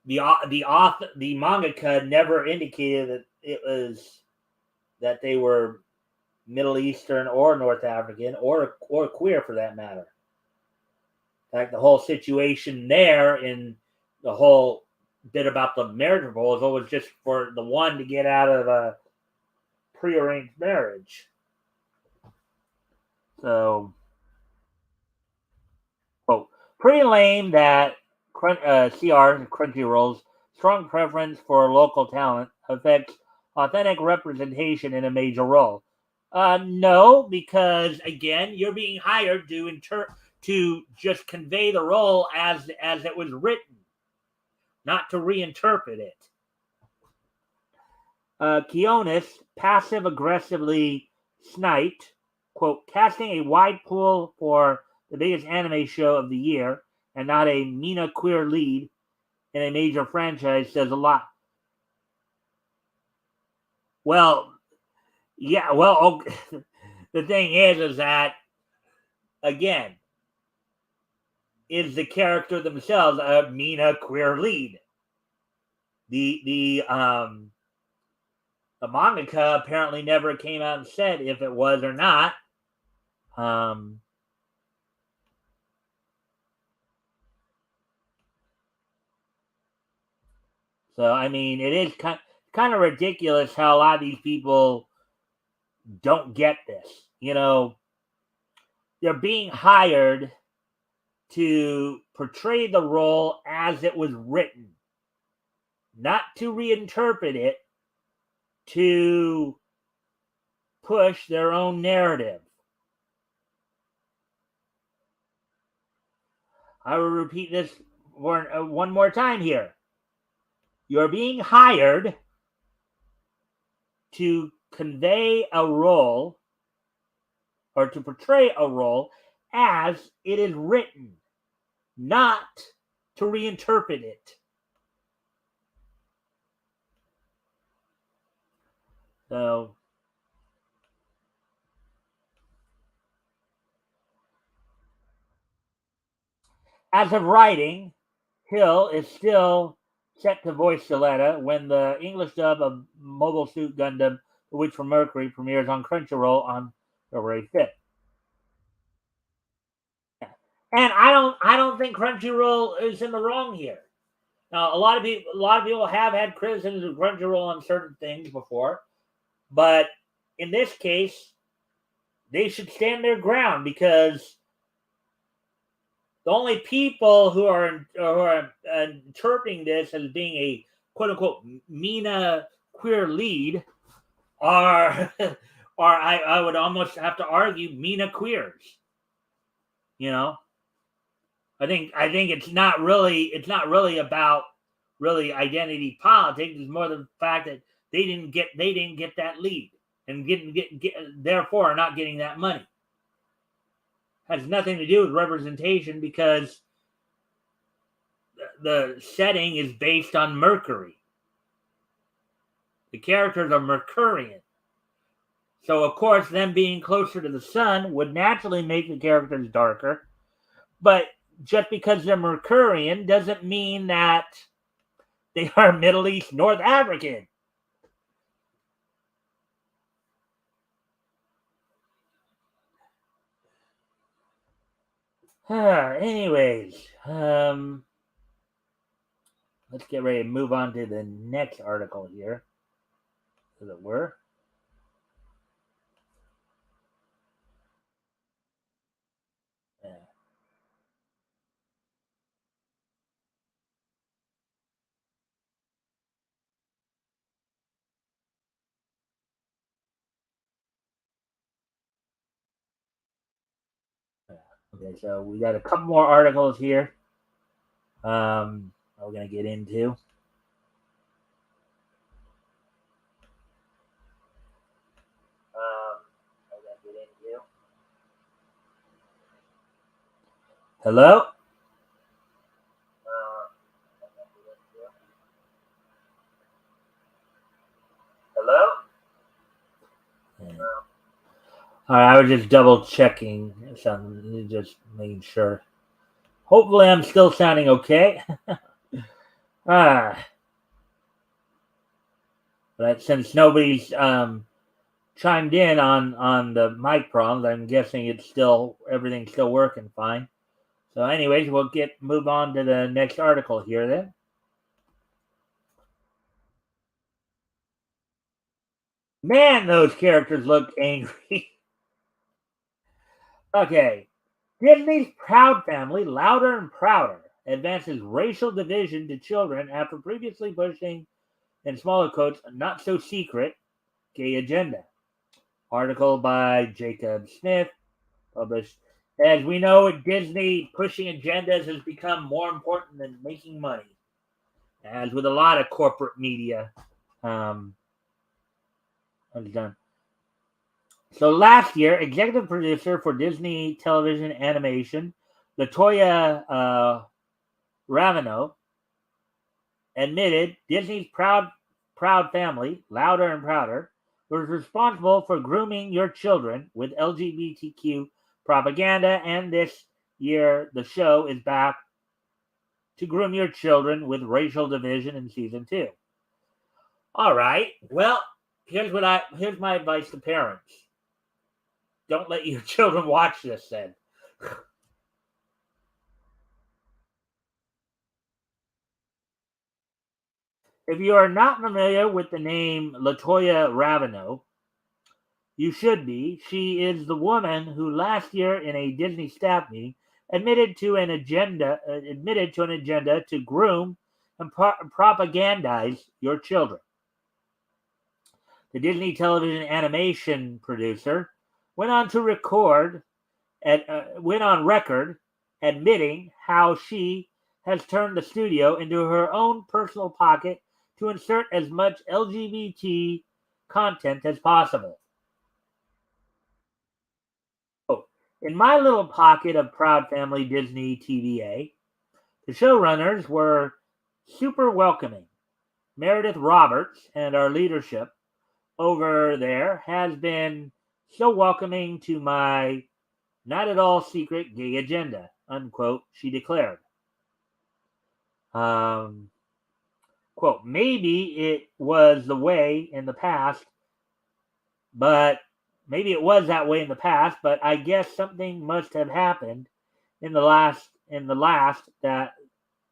the mangaka never indicated that it was that they were Middle Eastern or North African or queer for that matter. In fact, the whole situation there in the whole bit about the marriage proposal was just for the one to get out of a prearranged marriage. So, quote, pretty lame that CR, Crunchyroll's strong preference for local talent affects authentic representation in a major role. No, because again, you're being hired to just convey the role as it was written, not to reinterpret it. Kionis passive aggressively sniped, quote, casting a wide pool for the biggest anime show of the year and not a MENA queer lead in a major franchise says a lot. Well, yeah, well, okay. The thing is that, again, is the character themselves a MENA queer lead? The mangaka apparently never came out and said if it was or not. So, I mean, it is kind of ridiculous how a lot of these people don't get this. You know, they're being hired to portray the role as it was written, not to reinterpret it to push their own narrative. I will repeat this one more time here. You're being hired to convey a role or to portray a role as it is written, not to reinterpret it. So, as of writing, Hill is still set to voice Shaletta when the English dub of Mobile Suit Gundam: The Witch from Mercury premieres on Crunchyroll on February 5th. And I don't think Crunchyroll is in the wrong here. Now, a lot of people have had criticisms of Crunchyroll on certain things before, but in this case, they should stand their ground, because the only people who are interpreting this as being a quote unquote Mina queer lead are I would almost have to argue Mina queers. You know, I think it's not really about really identity politics. It's more the fact that they didn't get that lead and therefore are not getting that money. Has nothing to do with representation, because the setting is based on Mercury. The characters are Mercurian. So, of course, them being closer to the sun would naturally make the characters darker. But just because they're Mercurian doesn't mean that they are Middle East North African. Anyways, let's get ready to move on to the next article here, as it were. Okay, so we got a couple more articles here. We're going to get into. Hello? Hello? All right, I was just double checking something, just making sure. Hopefully, I'm still sounding okay. But since nobody's chimed in on the mic problems, I'm guessing everything's still working fine. So, anyways, we'll move on to the next article here then. Man, those characters look angry. Okay. Disney's Proud Family, Louder and Prouder, advances racial division to children after previously pushing, in smaller quotes, not so secret gay agenda. Article by Jacob Smith, published. As we know, at Disney, pushing agendas has become more important than making money, as with a lot of corporate media. Done. So last year, executive producer for Disney Television Animation, Latoya Ravino, admitted Disney's Proud Family, Louder and Prouder, was responsible for grooming your children with LGBTQ propaganda, and this year the show is back to groom your children with racial division in season 2. All right. Well, here's my advice to parents. Don't let your children watch this then. If you are not familiar with the name Latoya Ravino, you should be. She is the woman who last year in a Disney staff meeting admitted to an agenda to groom and propagandize your children. The Disney television animation producer went on to went on record admitting how she has turned the studio into her own personal pocket to insert as much LGBT content as possible. Oh, in my little pocket of Proud Family Disney TVA, the showrunners were super welcoming. Meredith Roberts and our leadership over there has been so welcoming to my not at all secret gay agenda, unquote, she declared. Quote, maybe it was the way in the past, but maybe it was that way in the past, but I guess something must have happened in the last that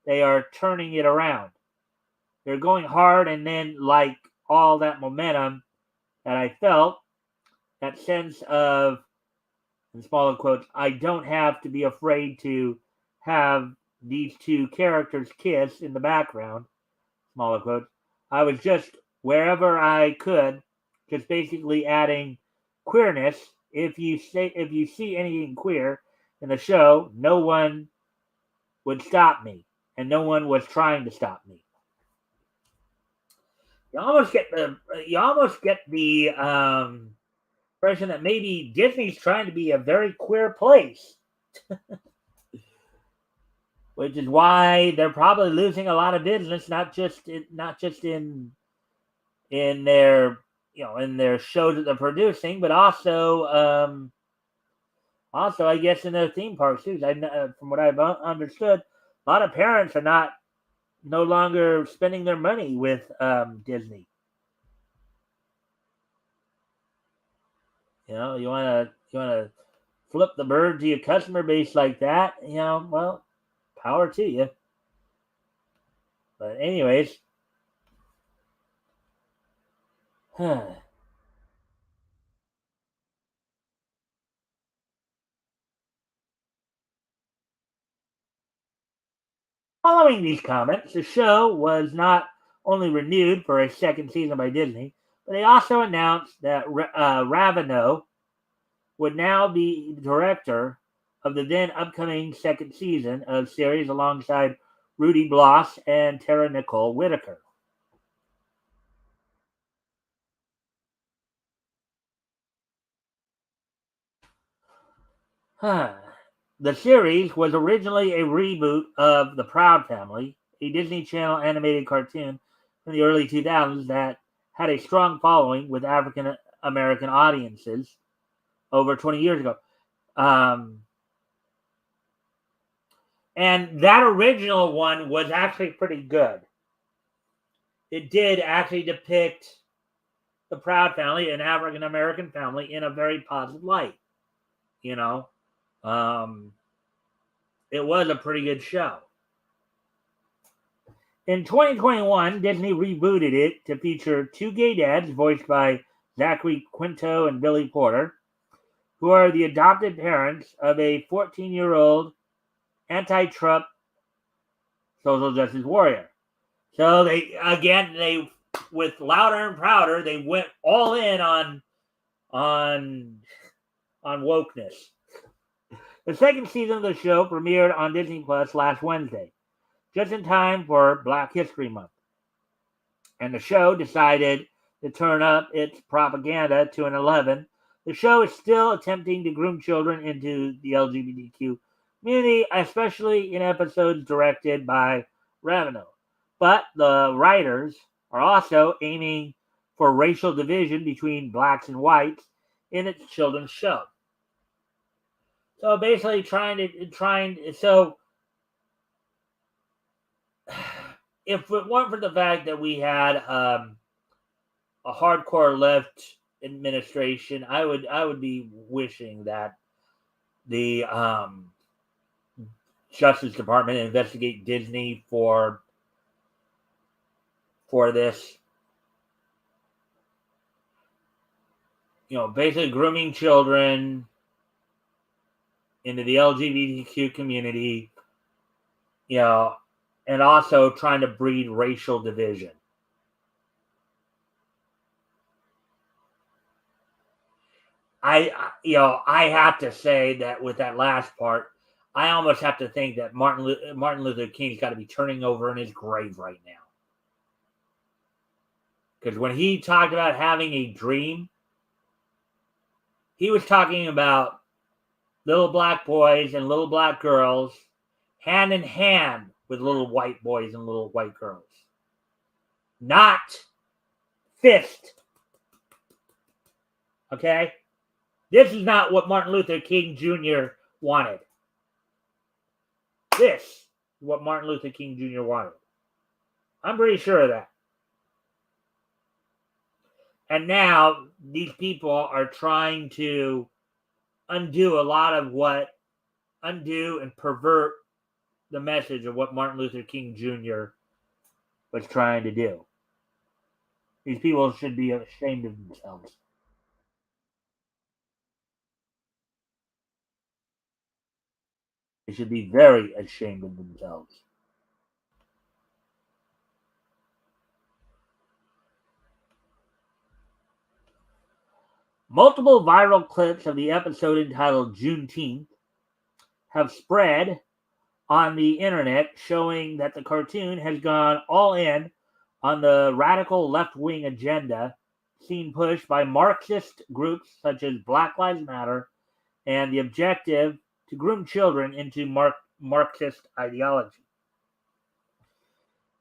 they are turning it around. They're going hard, and then like all that momentum that I felt, that sense of, in smaller quotes, I don't have to be afraid to have these two characters kiss in the background, smaller quotes. I was just wherever I could, just basically adding queerness. If you see anything queer in the show, no one would stop me, and no one was trying to stop me. You almost get the impression that maybe Disney's trying to be a very queer place, which is why they're probably losing a lot of business, not just in their in their shows that they're producing, but also I guess in their theme parks too. From what I've understood, a lot of parents are no longer spending their money with Disney. You want to flip the bird to your customer base like that. Well, power to you. But anyways, following these comments, the show was not only renewed for a second season by Disney, but they also announced that Ravino would now be director of the then upcoming second season of series alongside Rudy Bloss and Tara Nicole Whitaker. The series was originally a reboot of The Proud Family, a Disney Channel animated cartoon in the early 2000s that had a strong following with African American audiences over 20 years ago. And that original one was actually pretty good. It did actually depict the Proud Family, an African American family, in a very positive light. It was a pretty good show. In 2021, Disney rebooted it to feature two gay dads voiced by Zachary Quinto and Billy Porter, who are the adopted parents of a 14-year-old anti-Trump social justice warrior. So they with Louder and Prouder, they went all in on wokeness. The second season of the show premiered on Disney Plus last Wednesday, just in time for Black History Month. And the show decided to turn up its propaganda to an 11. The show is still attempting to groom children into the LGBTQ community, especially in episodes directed by Ravino. But the writers are also aiming for racial division between blacks and whites in its children's show. So basically so if it weren't for the fact that we had a hardcore left administration, I would be wishing that the Justice Department investigate Disney for this. Basically grooming children into the LGBTQ community. and also trying to breed racial division. I have to say that with that last part, I almost have to think that Martin Luther King's got to be turning over in his grave right now. Because when he talked about having a dream, he was talking about little black boys and little black girls hand in hand with little white boys and little white girls. Not fist. Okay? This is not what Martin Luther King Jr. wanted. This is what Martin Luther King Jr. wanted. I'm pretty sure of that. And now these people are trying to undo and pervert the message of what Martin Luther King Jr. was trying to do. These people should be ashamed of themselves. They should be very ashamed of themselves. Multiple viral clips of the episode entitled Juneteenth have spread on the internet showing that the cartoon has gone all in on the radical left-wing agenda seen pushed by Marxist groups such as Black Lives Matter and the objective to groom children into Marxist ideology.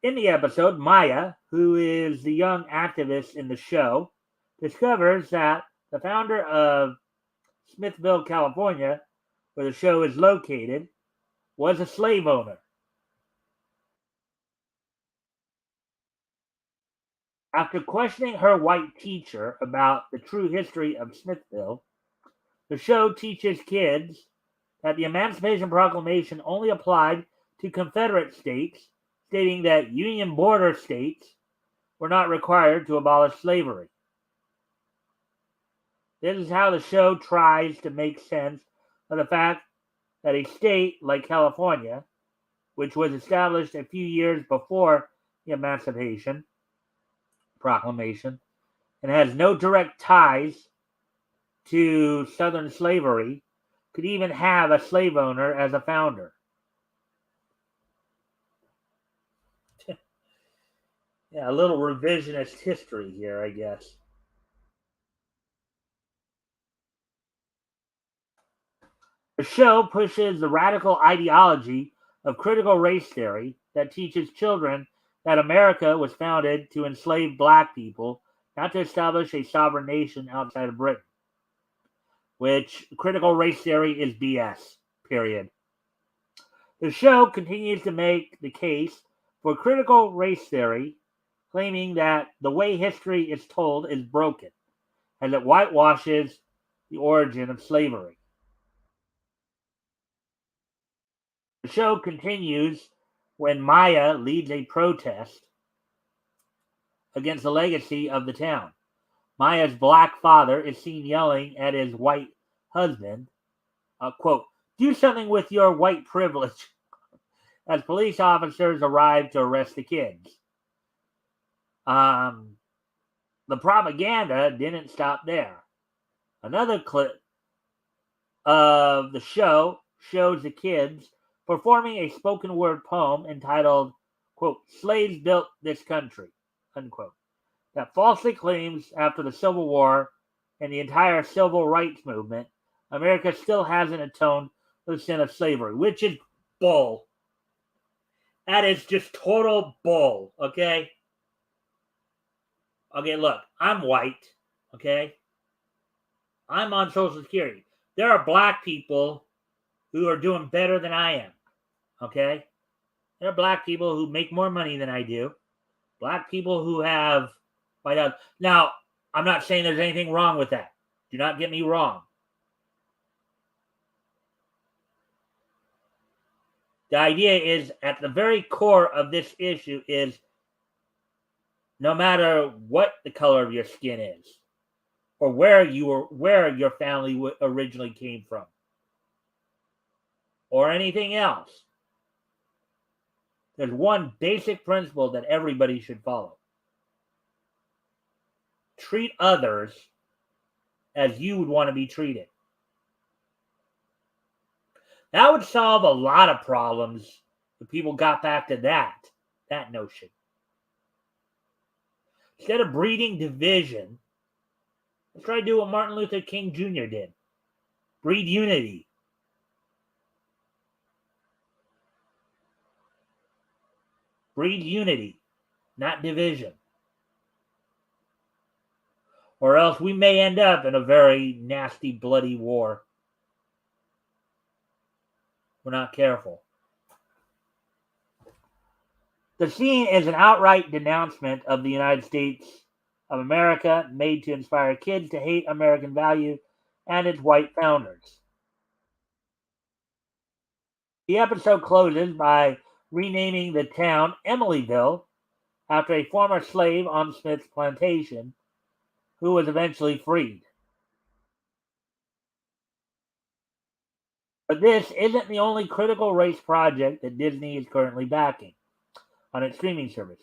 In the episode, Maya, who is the young activist in the show, discovers that the founder of Smithville, California, where the show is located, was a slave owner. After questioning her white teacher about the true history of Smithville, the show teaches kids that the Emancipation Proclamation only applied to Confederate states, stating that Union border states were not required to abolish slavery. This is how the show tries to make sense of the fact that a state like California, which was established a few years before the Emancipation Proclamation and has no direct ties to Southern slavery, could even have a slave owner as a founder. Yeah, a little revisionist history here, I guess. The show pushes the radical ideology of critical race theory that teaches children that America was founded to enslave black people, not to establish a sovereign nation outside of Britain. Which critical race theory is BS, period. The show continues to make the case for critical race theory, claiming that the way history is told is broken, as it whitewashes the origin of slavery. The show continues when Maya leads a protest against the legacy of the town. Maya's black father is seen yelling at his white husband, quote, "Do something with your white privilege," as police officers arrive to arrest the kids. The propaganda didn't stop there. Another clip of the show shows the kids performing a spoken word poem entitled, quote, "Slaves Built This Country," unquote, that falsely claims after the Civil War and the entire civil rights movement, America still hasn't atoned for the sin of slavery, which is bull. That is just total bull, okay? Okay, look, I'm white, okay? I'm on Social Security. There are black people who are doing better than I am, okay? There are black people who make more money than I do. Black people who have white out. Now, I'm not saying there's anything wrong with that. Do not get me wrong. The idea is at the very core of this issue is no matter what the color of your skin is or where your family originally came from or anything else, there's one basic principle that everybody should follow. Treat others as you would want to be treated. That would solve a lot of problems if people got back to that notion. Instead of breeding division, let's try to do what Martin Luther King Jr. did. Breed unity. Breed unity, not division. Or else we may end up in a very nasty, bloody war. We're not careful. The scene is an outright denouncement of the United States of America, made to inspire kids to hate American values and its white founders. The episode closes by renaming the town Emilyville after a former slave on Smith's plantation who was eventually freed. But this isn't the only critical race project that Disney is currently backing on its streaming service.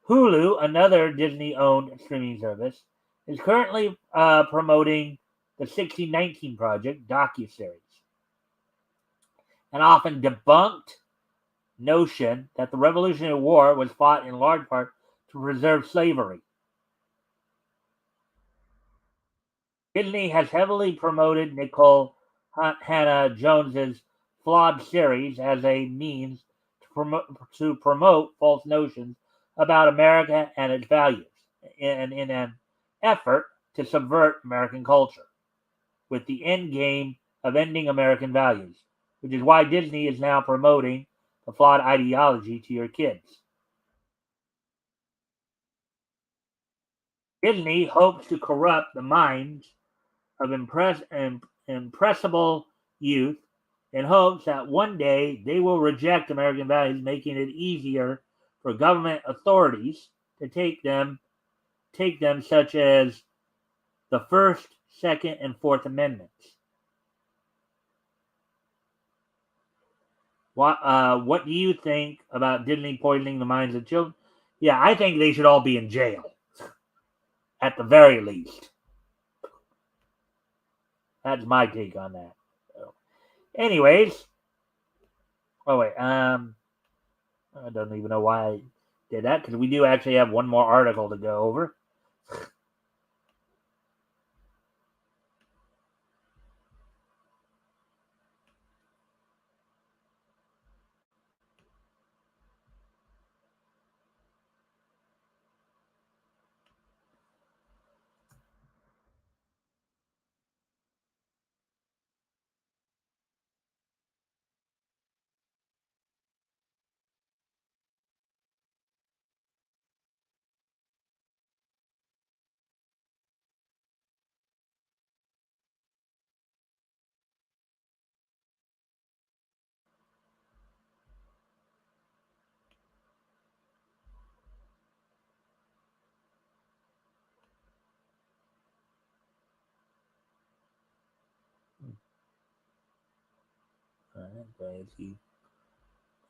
Hulu, another Disney-owned streaming service, is currently promoting the 1619 Project docuseries, an often debunked notion that the Revolutionary War was fought in large part to preserve slavery. Disney has heavily promoted Nicole Hannah Jones's flawed series as a means to promote false notions about America and its values, and in an effort to subvert American culture, with the end game of ending American values, which is why Disney is now promoting the flawed ideology to your kids. Disney hopes to corrupt the minds of impressible youth in hopes that one day they will reject American values, making it easier for government authorities to take them, such as the First, Second, and Fourth Amendments. What do you think about Disney poisoning the minds of children? Yeah, I think they should all be in jail, at the very least. That's my take on that. So, anyways, I don't even know why I did that, because we do actually have one more article to go over.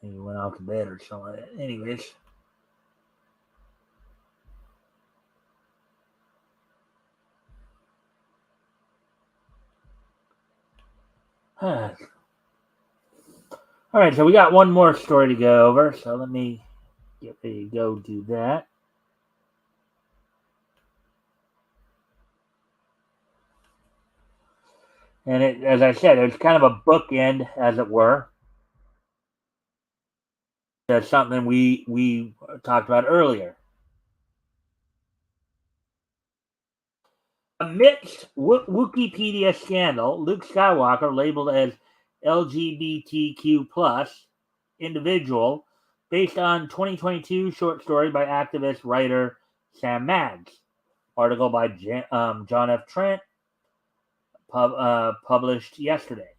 He went off to bed or something. Anyways. All right, so we got one more story to go over, so let me get ready to go do that. And as I said, it's kind of a bookend, as it were. That's something we talked about earlier. Amidst Wikipedia scandal, Luke Skywalker, labeled as LGBTQ plus individual, based on 2022 short story by activist writer Sam Maggs. Article by John F. Trent, published yesterday.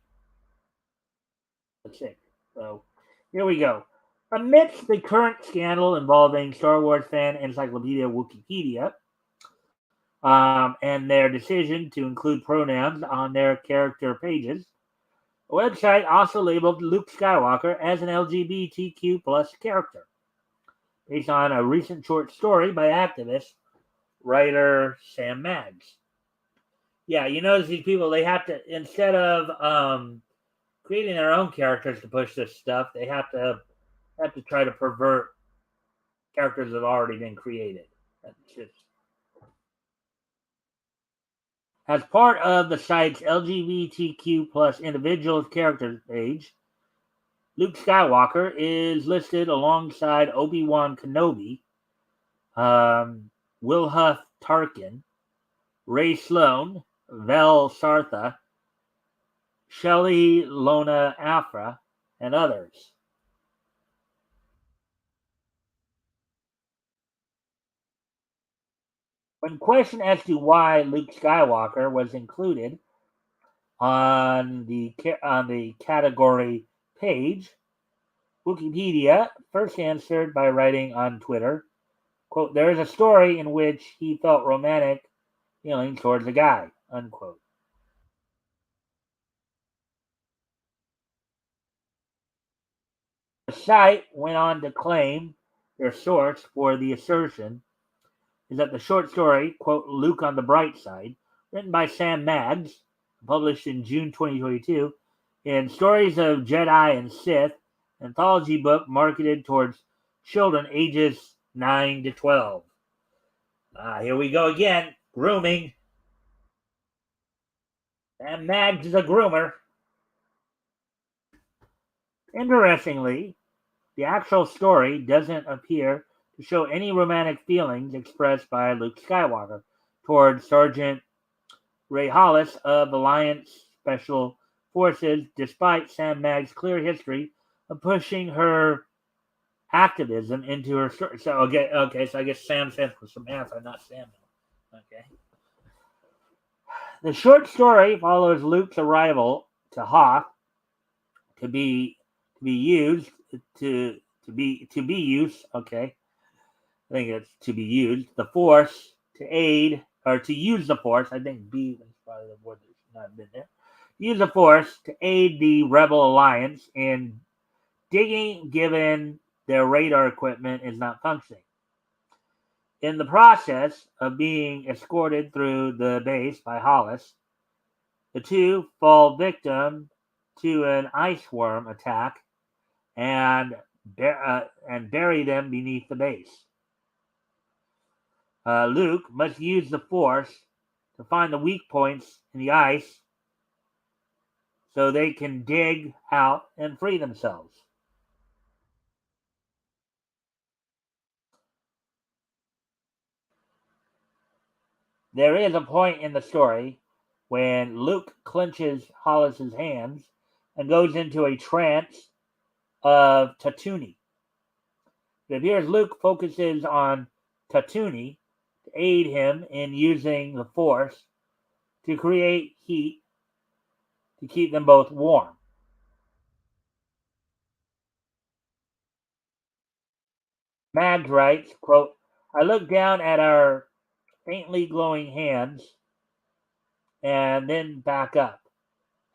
That's it. So here we go. Amidst the current scandal involving Star Wars fan encyclopedia Wikipedia, and their decision to include pronouns on their character pages, A website also labeled Luke Skywalker as an LGBTQ plus character, based on a recent short story by activist writer Sam Maggs. Yeah, you notice these people, they have to, instead of creating their own characters to push this stuff, they have to try to pervert characters that have already been created. That's just as part of the site's LGBTQ plus individuals characters page. Luke Skywalker is listed alongside Obi-Wan Kenobi, Wilhuth Tarkin, Ray Sloan, Vel Sartha, Shelley Lona Afra, and others. When questioned as to why Luke Skywalker was included on the category page, Wikipedia first answered by writing on Twitter, quote, "There is a story in which he felt romantic feelings towards a guy," unquote. The site went on to claim their source for the assertion is that the short story, quote, "Luke on the Bright Side," written by Sam Maggs, published in June 2022, in Stories of Jedi and Sith, anthology book marketed towards children ages 9 to 12. Here we go again. Grooming. Sam Maggs is a groomer. Interestingly, the actual story doesn't appear to show any romantic feelings expressed by Luke Skywalker toward Sergeant Ray Hollis of Alliance Special Forces, despite Sam Maggs' clear history of pushing her activism into her story. So so I guess Sam stands for Samantha, not Samuel. Okay. The short story follows Luke's arrival to Hoth to be used to be used. Okay, I think it's to be used the Force to aid or to use the Force. I think B is probably the word that's not been there. Use the Force to aid the Rebel Alliance in digging, given their radar equipment is not functioning. In the process of being escorted through the base by Hollis, the two fall victim to an ice worm attack and bury them beneath the base. Luke must use the Force to find the weak points in the ice so they can dig out and free themselves. There is a point in the story when Luke clenches Hollis's hands and goes into a trance of Tatooine. It appears Luke focuses on Tatooine to aid him in using the Force to create heat to keep them both warm. Mags writes, quote, "I looked down at our faintly glowing hands and then back up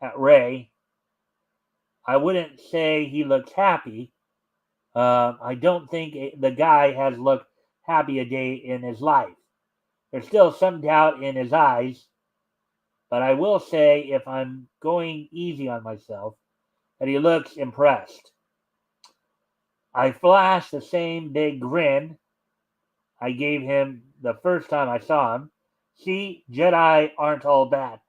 at Ray. I wouldn't say he looks happy. I don't think the guy has looked happy a day in his life. There's still some doubt in his eyes, but I will say, if I'm going easy on myself, that he looks impressed. I flashed the same big grin I gave him the first time I saw him. See, Jedi aren't all bad."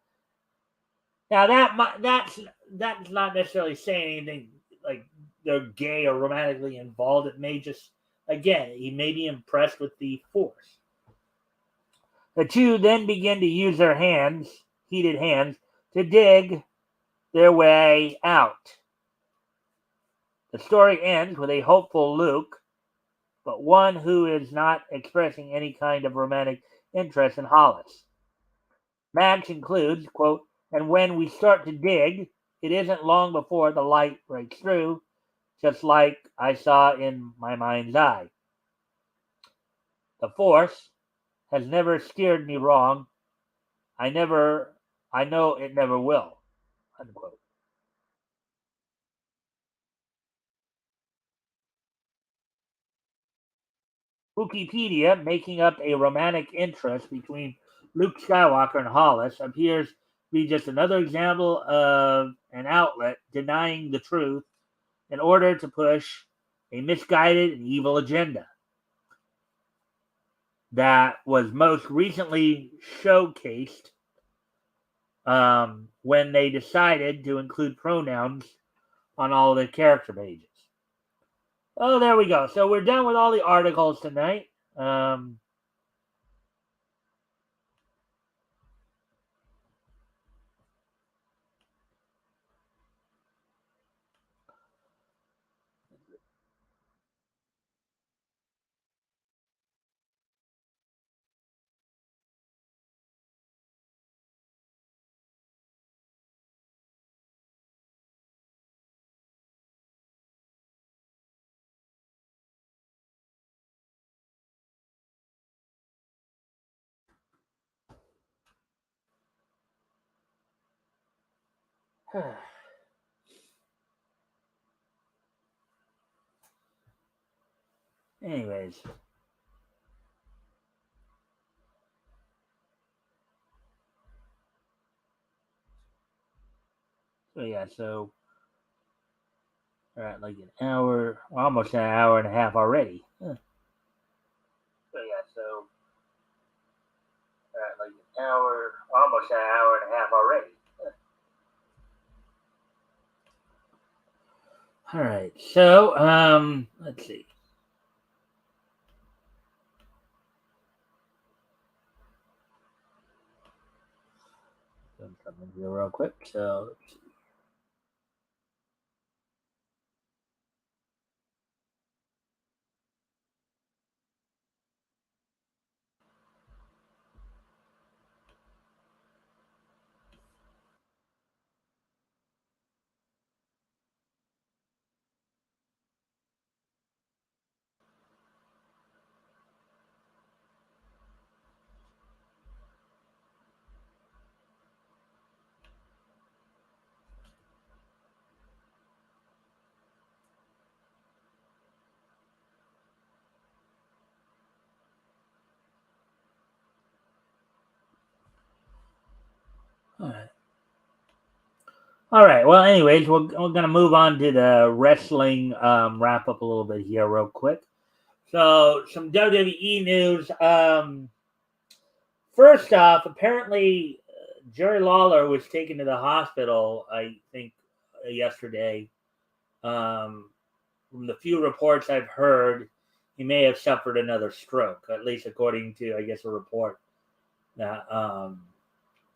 Now that's not necessarily saying anything like they're gay or romantically involved. It may just, again, he may be impressed with the Force. The two then begin to use their heated hands, to dig their way out. The story ends with a hopeful Luke, but one who is not expressing any kind of romantic interest in Hollis. Max concludes, quote, "And when we start to dig, it isn't long before the light breaks through, just like I saw in my mind's eye. The Force has never steered me wrong. I know it never will," unquote. Wikipedia, making up a romantic interest between Luke Skywalker and Hollis, appears to be just another example of an outlet denying the truth in order to push a misguided and evil agenda that was most recently showcased when they decided to include pronouns on all the character pages. Oh, there we go. So we're done with all the articles tonight. Anyways. So yeah, so we're at like an hour, almost an hour and a half already. So yeah, so we're at like an hour, almost an hour and a half already. All right, so let's see. Something here real quick. So let's see. All right. All right. Well, anyways, we're gonna move on to the wrestling wrap up a little bit here, real quick. So some WWE news. First off, apparently Jerry Lawler was taken to the hospital, I think, yesterday. Um, from the few reports I've heard, he may have suffered another stroke, at least according to, I guess, a report that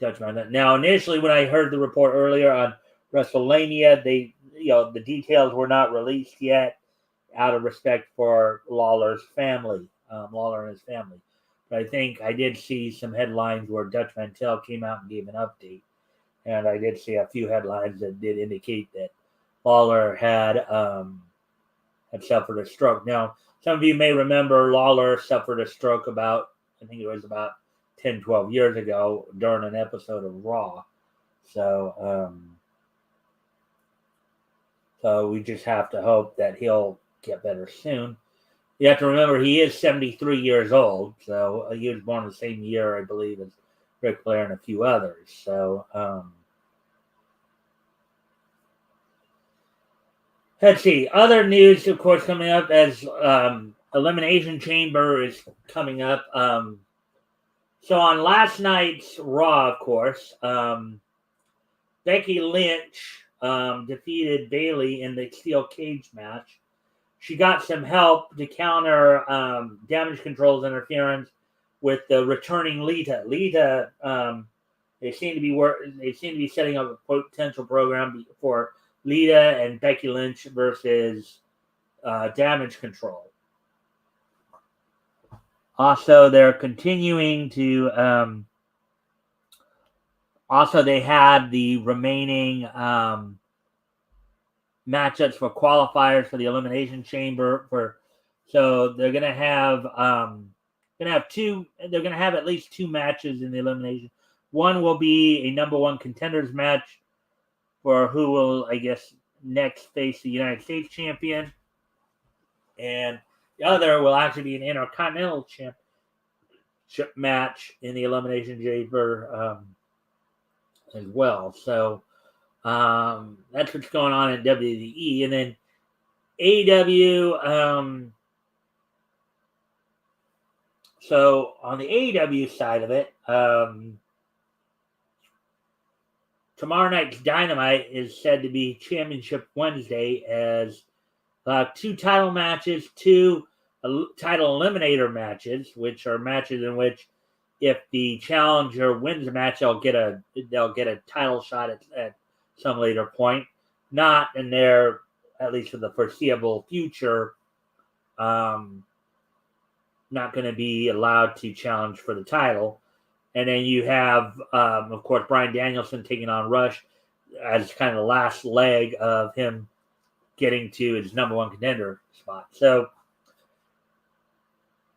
touched on that. Now, initially, when I heard the report earlier on WrestleMania, the details were not released yet out of respect for Lawler's family, Lawler and his family. But I think I did see some headlines where Dutch Mantel came out and gave an update. And I did see a few headlines that did indicate that Lawler had suffered a stroke. Now, some of you may remember Lawler suffered a stroke I think it was about 10, 12 years ago during an episode of Raw. So we just have to hope that he'll get better soon. You have to remember he is 73 years old, so he was born the same year, I believe, as Ric Flair and a few others. So let's see. Other news, of course, coming up as Elimination Chamber is coming up. So on last night's Raw, of course, Becky Lynch defeated Bayley in the steel cage match. She got some help to counter damage control's interference with the returning Lita. Lita, they seem to be setting up a potential program for Lita and Becky Lynch versus damage control. Also, they're continuing to. Also, they had the remaining matchups for qualifiers for the Elimination Chamber. So they're gonna have two. They're gonna have at least two matches in the elimination. One will be a number one contenders match for who will, I guess, next face the United States champion. And The other will actually be an Intercontinental Championship match in the Elimination Chamber as well. So that's what's going on in WWE. And then AEW. So on the AEW side of it, tomorrow night's Dynamite is said to be Championship Wednesday as 2 title matches, 2 title eliminator matches, which are matches in which if the challenger wins the match, they'll get a title shot at some later point. Not in their, at least for the foreseeable future, not going to be allowed to challenge for the title. And then you have, of course, Bryan Danielson taking on Rush as kind of the last leg of him getting to his number 1 contender spot. So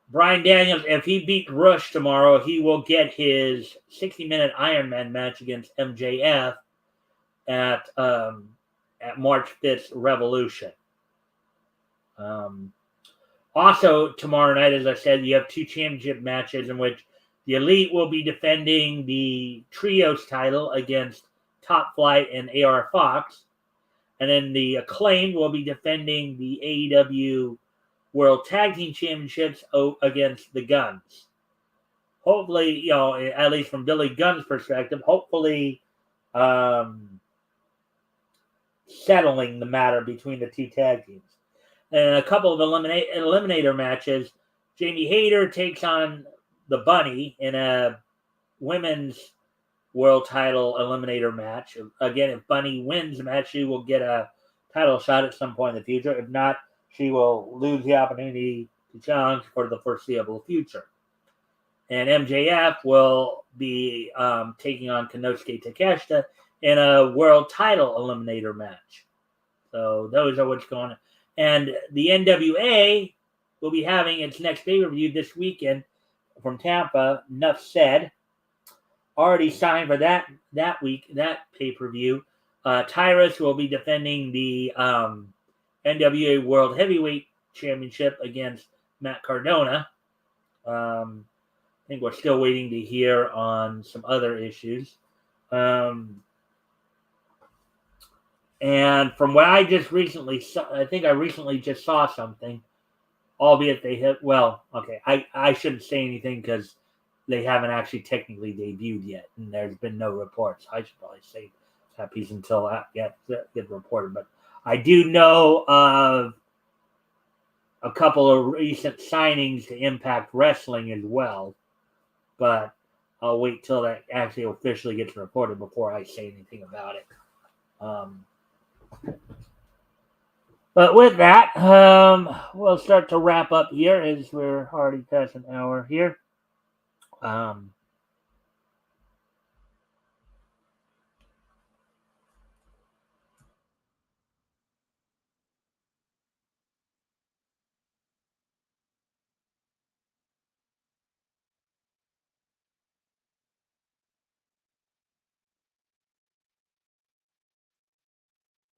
Bryan Daniels, if he beats Rush tomorrow, he will get his 60-minute Iron Man match against MJF at March 5th Revolution. Also, tomorrow night, as I said, you have 2 championship matches in which the Elite will be defending the Trios title against Top Flight and AR Fox. And then the Acclaimed will be defending the AEW World Tag Team Championships against the Guns. Hopefully, at least from Billy Gunn's perspective, hopefully settling the matter between the 2 tag teams. And a couple of eliminator matches. Jamie Hayter takes on the Bunny in a women's world title eliminator match. Again, if Bunny wins the match, she will get a title shot at some point in the future. If not, she will lose the opportunity to challenge for the foreseeable future. And MJF will be taking on Konosuke Takeshita in a world title eliminator match. So those are what's going on. And the NWA will be having its next pay-per-view this weekend from Tampa. Enough said. Already signed for that week, that pay-per-view. Tyrus will be defending the NWA World Heavyweight Championship against Matt Cardona. I think we're still waiting to hear on some other issues. And from what I just recently saw, I think I recently just saw something, albeit they have, well, okay, I shouldn't say anything because they haven't actually technically debuted yet, and there's been no reports. I should probably say that piece until that gets reported. But I do know of a couple of recent signings to Impact Wrestling as well, but I'll wait till that actually officially gets reported before I say anything about it. But with that, we'll start to wrap up here as we're already past an hour here. All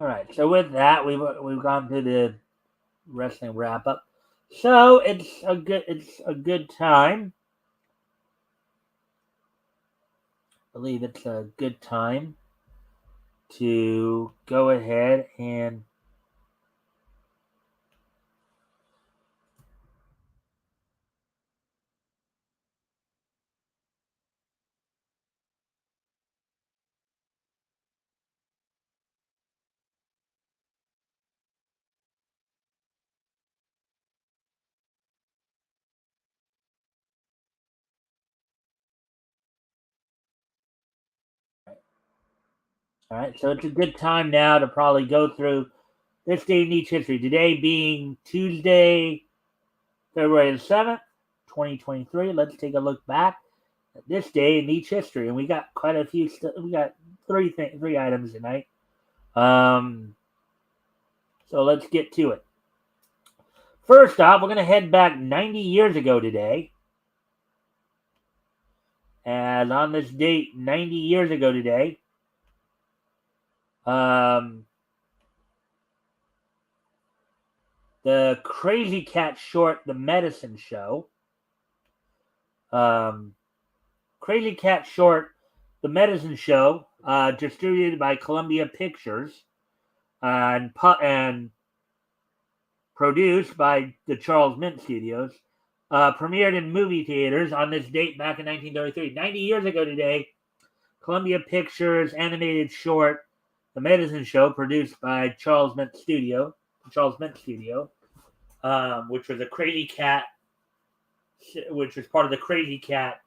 right. So with that, we've gone to the wrestling wrap up. So it's a good time. I believe it's a good time to go ahead and all right. So it's a good time now to probably go through this day in each history. Today being Tuesday, February the 7th, 2023. Let's take a look back at this day in each history, and we got quite a few. We got three items tonight. So let's get to it. First off, we're going to head back 90 years ago today. And on this date, 90 years ago today, the Crazy Cat short, The Medicine Show. Crazy Cat short, The Medicine Show, distributed by Columbia Pictures and produced by the Charles Mint Studios, premiered in movie theaters on this date back in 1933. 90 years ago today, Columbia Pictures animated short, The Medicine Show, produced by Charles Mint Studio, which was a Crazy Cat, which was part of the Crazy Cat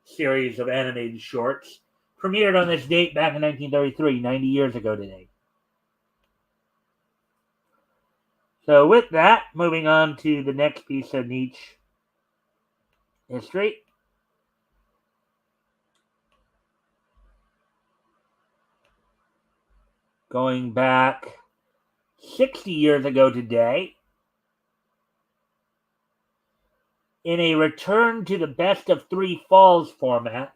series of animated shorts, premiered on this date back in 1933, 90 years ago today. So with that, moving on to the next piece of niche history. Going back 60 years ago today, in a return to the best of three falls format,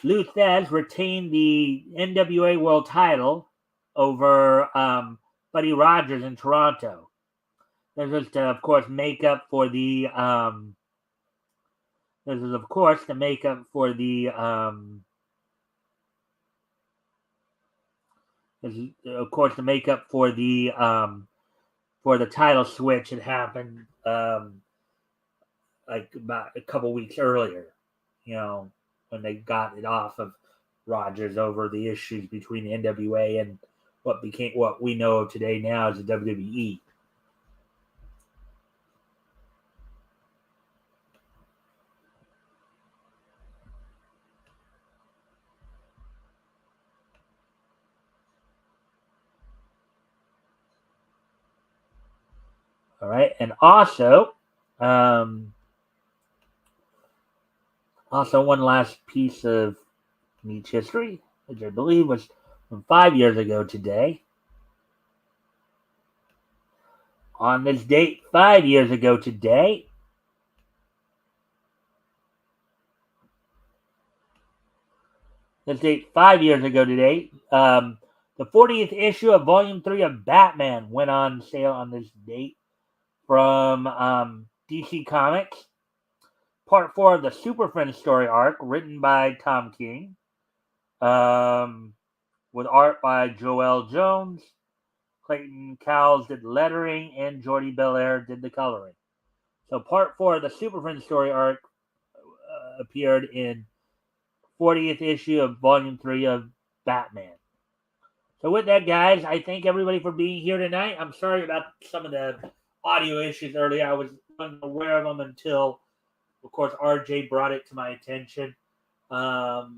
Lou Thesz retained the NWA World title over Buddy Rogers in Toronto. This was to, of course, make up for the for the title switch had happened like about a couple weeks earlier, when they got it off of Rogers over the issues between the NWA and what we know today now as the WWE. All right, and also one last piece of niche history, which I believe was from 5 years ago today. On this date, 5 years ago today, the 40th issue of Volume 3 of Batman went on sale on this date from DC Comics. Part 4 of the Super Friends story arc, written by Tom King, with art by Joel Jones. Clayton Cowles did lettering, and Jordi Belair did the coloring. So Part 4 of the Super Friends story arc appeared in 40th issue of Volume 3 of Batman. So with that, guys, I thank everybody for being here tonight. I'm sorry about some of the audio issues earlier. I was unaware of them until, of course, RJ brought it to my attention. But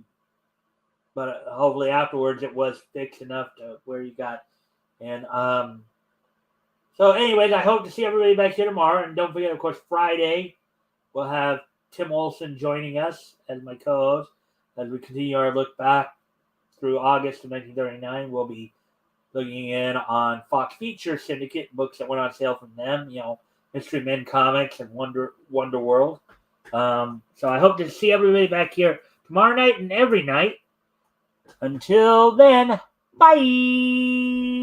hopefully afterwards it was fixed enough to where you got. And so anyways, I hope to see everybody back here tomorrow. And don't forget, of course, Friday we'll have Tim Olson joining us as my co-host as we continue our look back through August of 1939. We'll be looking in on Fox Feature Syndicate books that went on sale from them, Mystery Men Comics and Wonder World. So I hope to see everybody back here tomorrow night and every night. Until then, bye!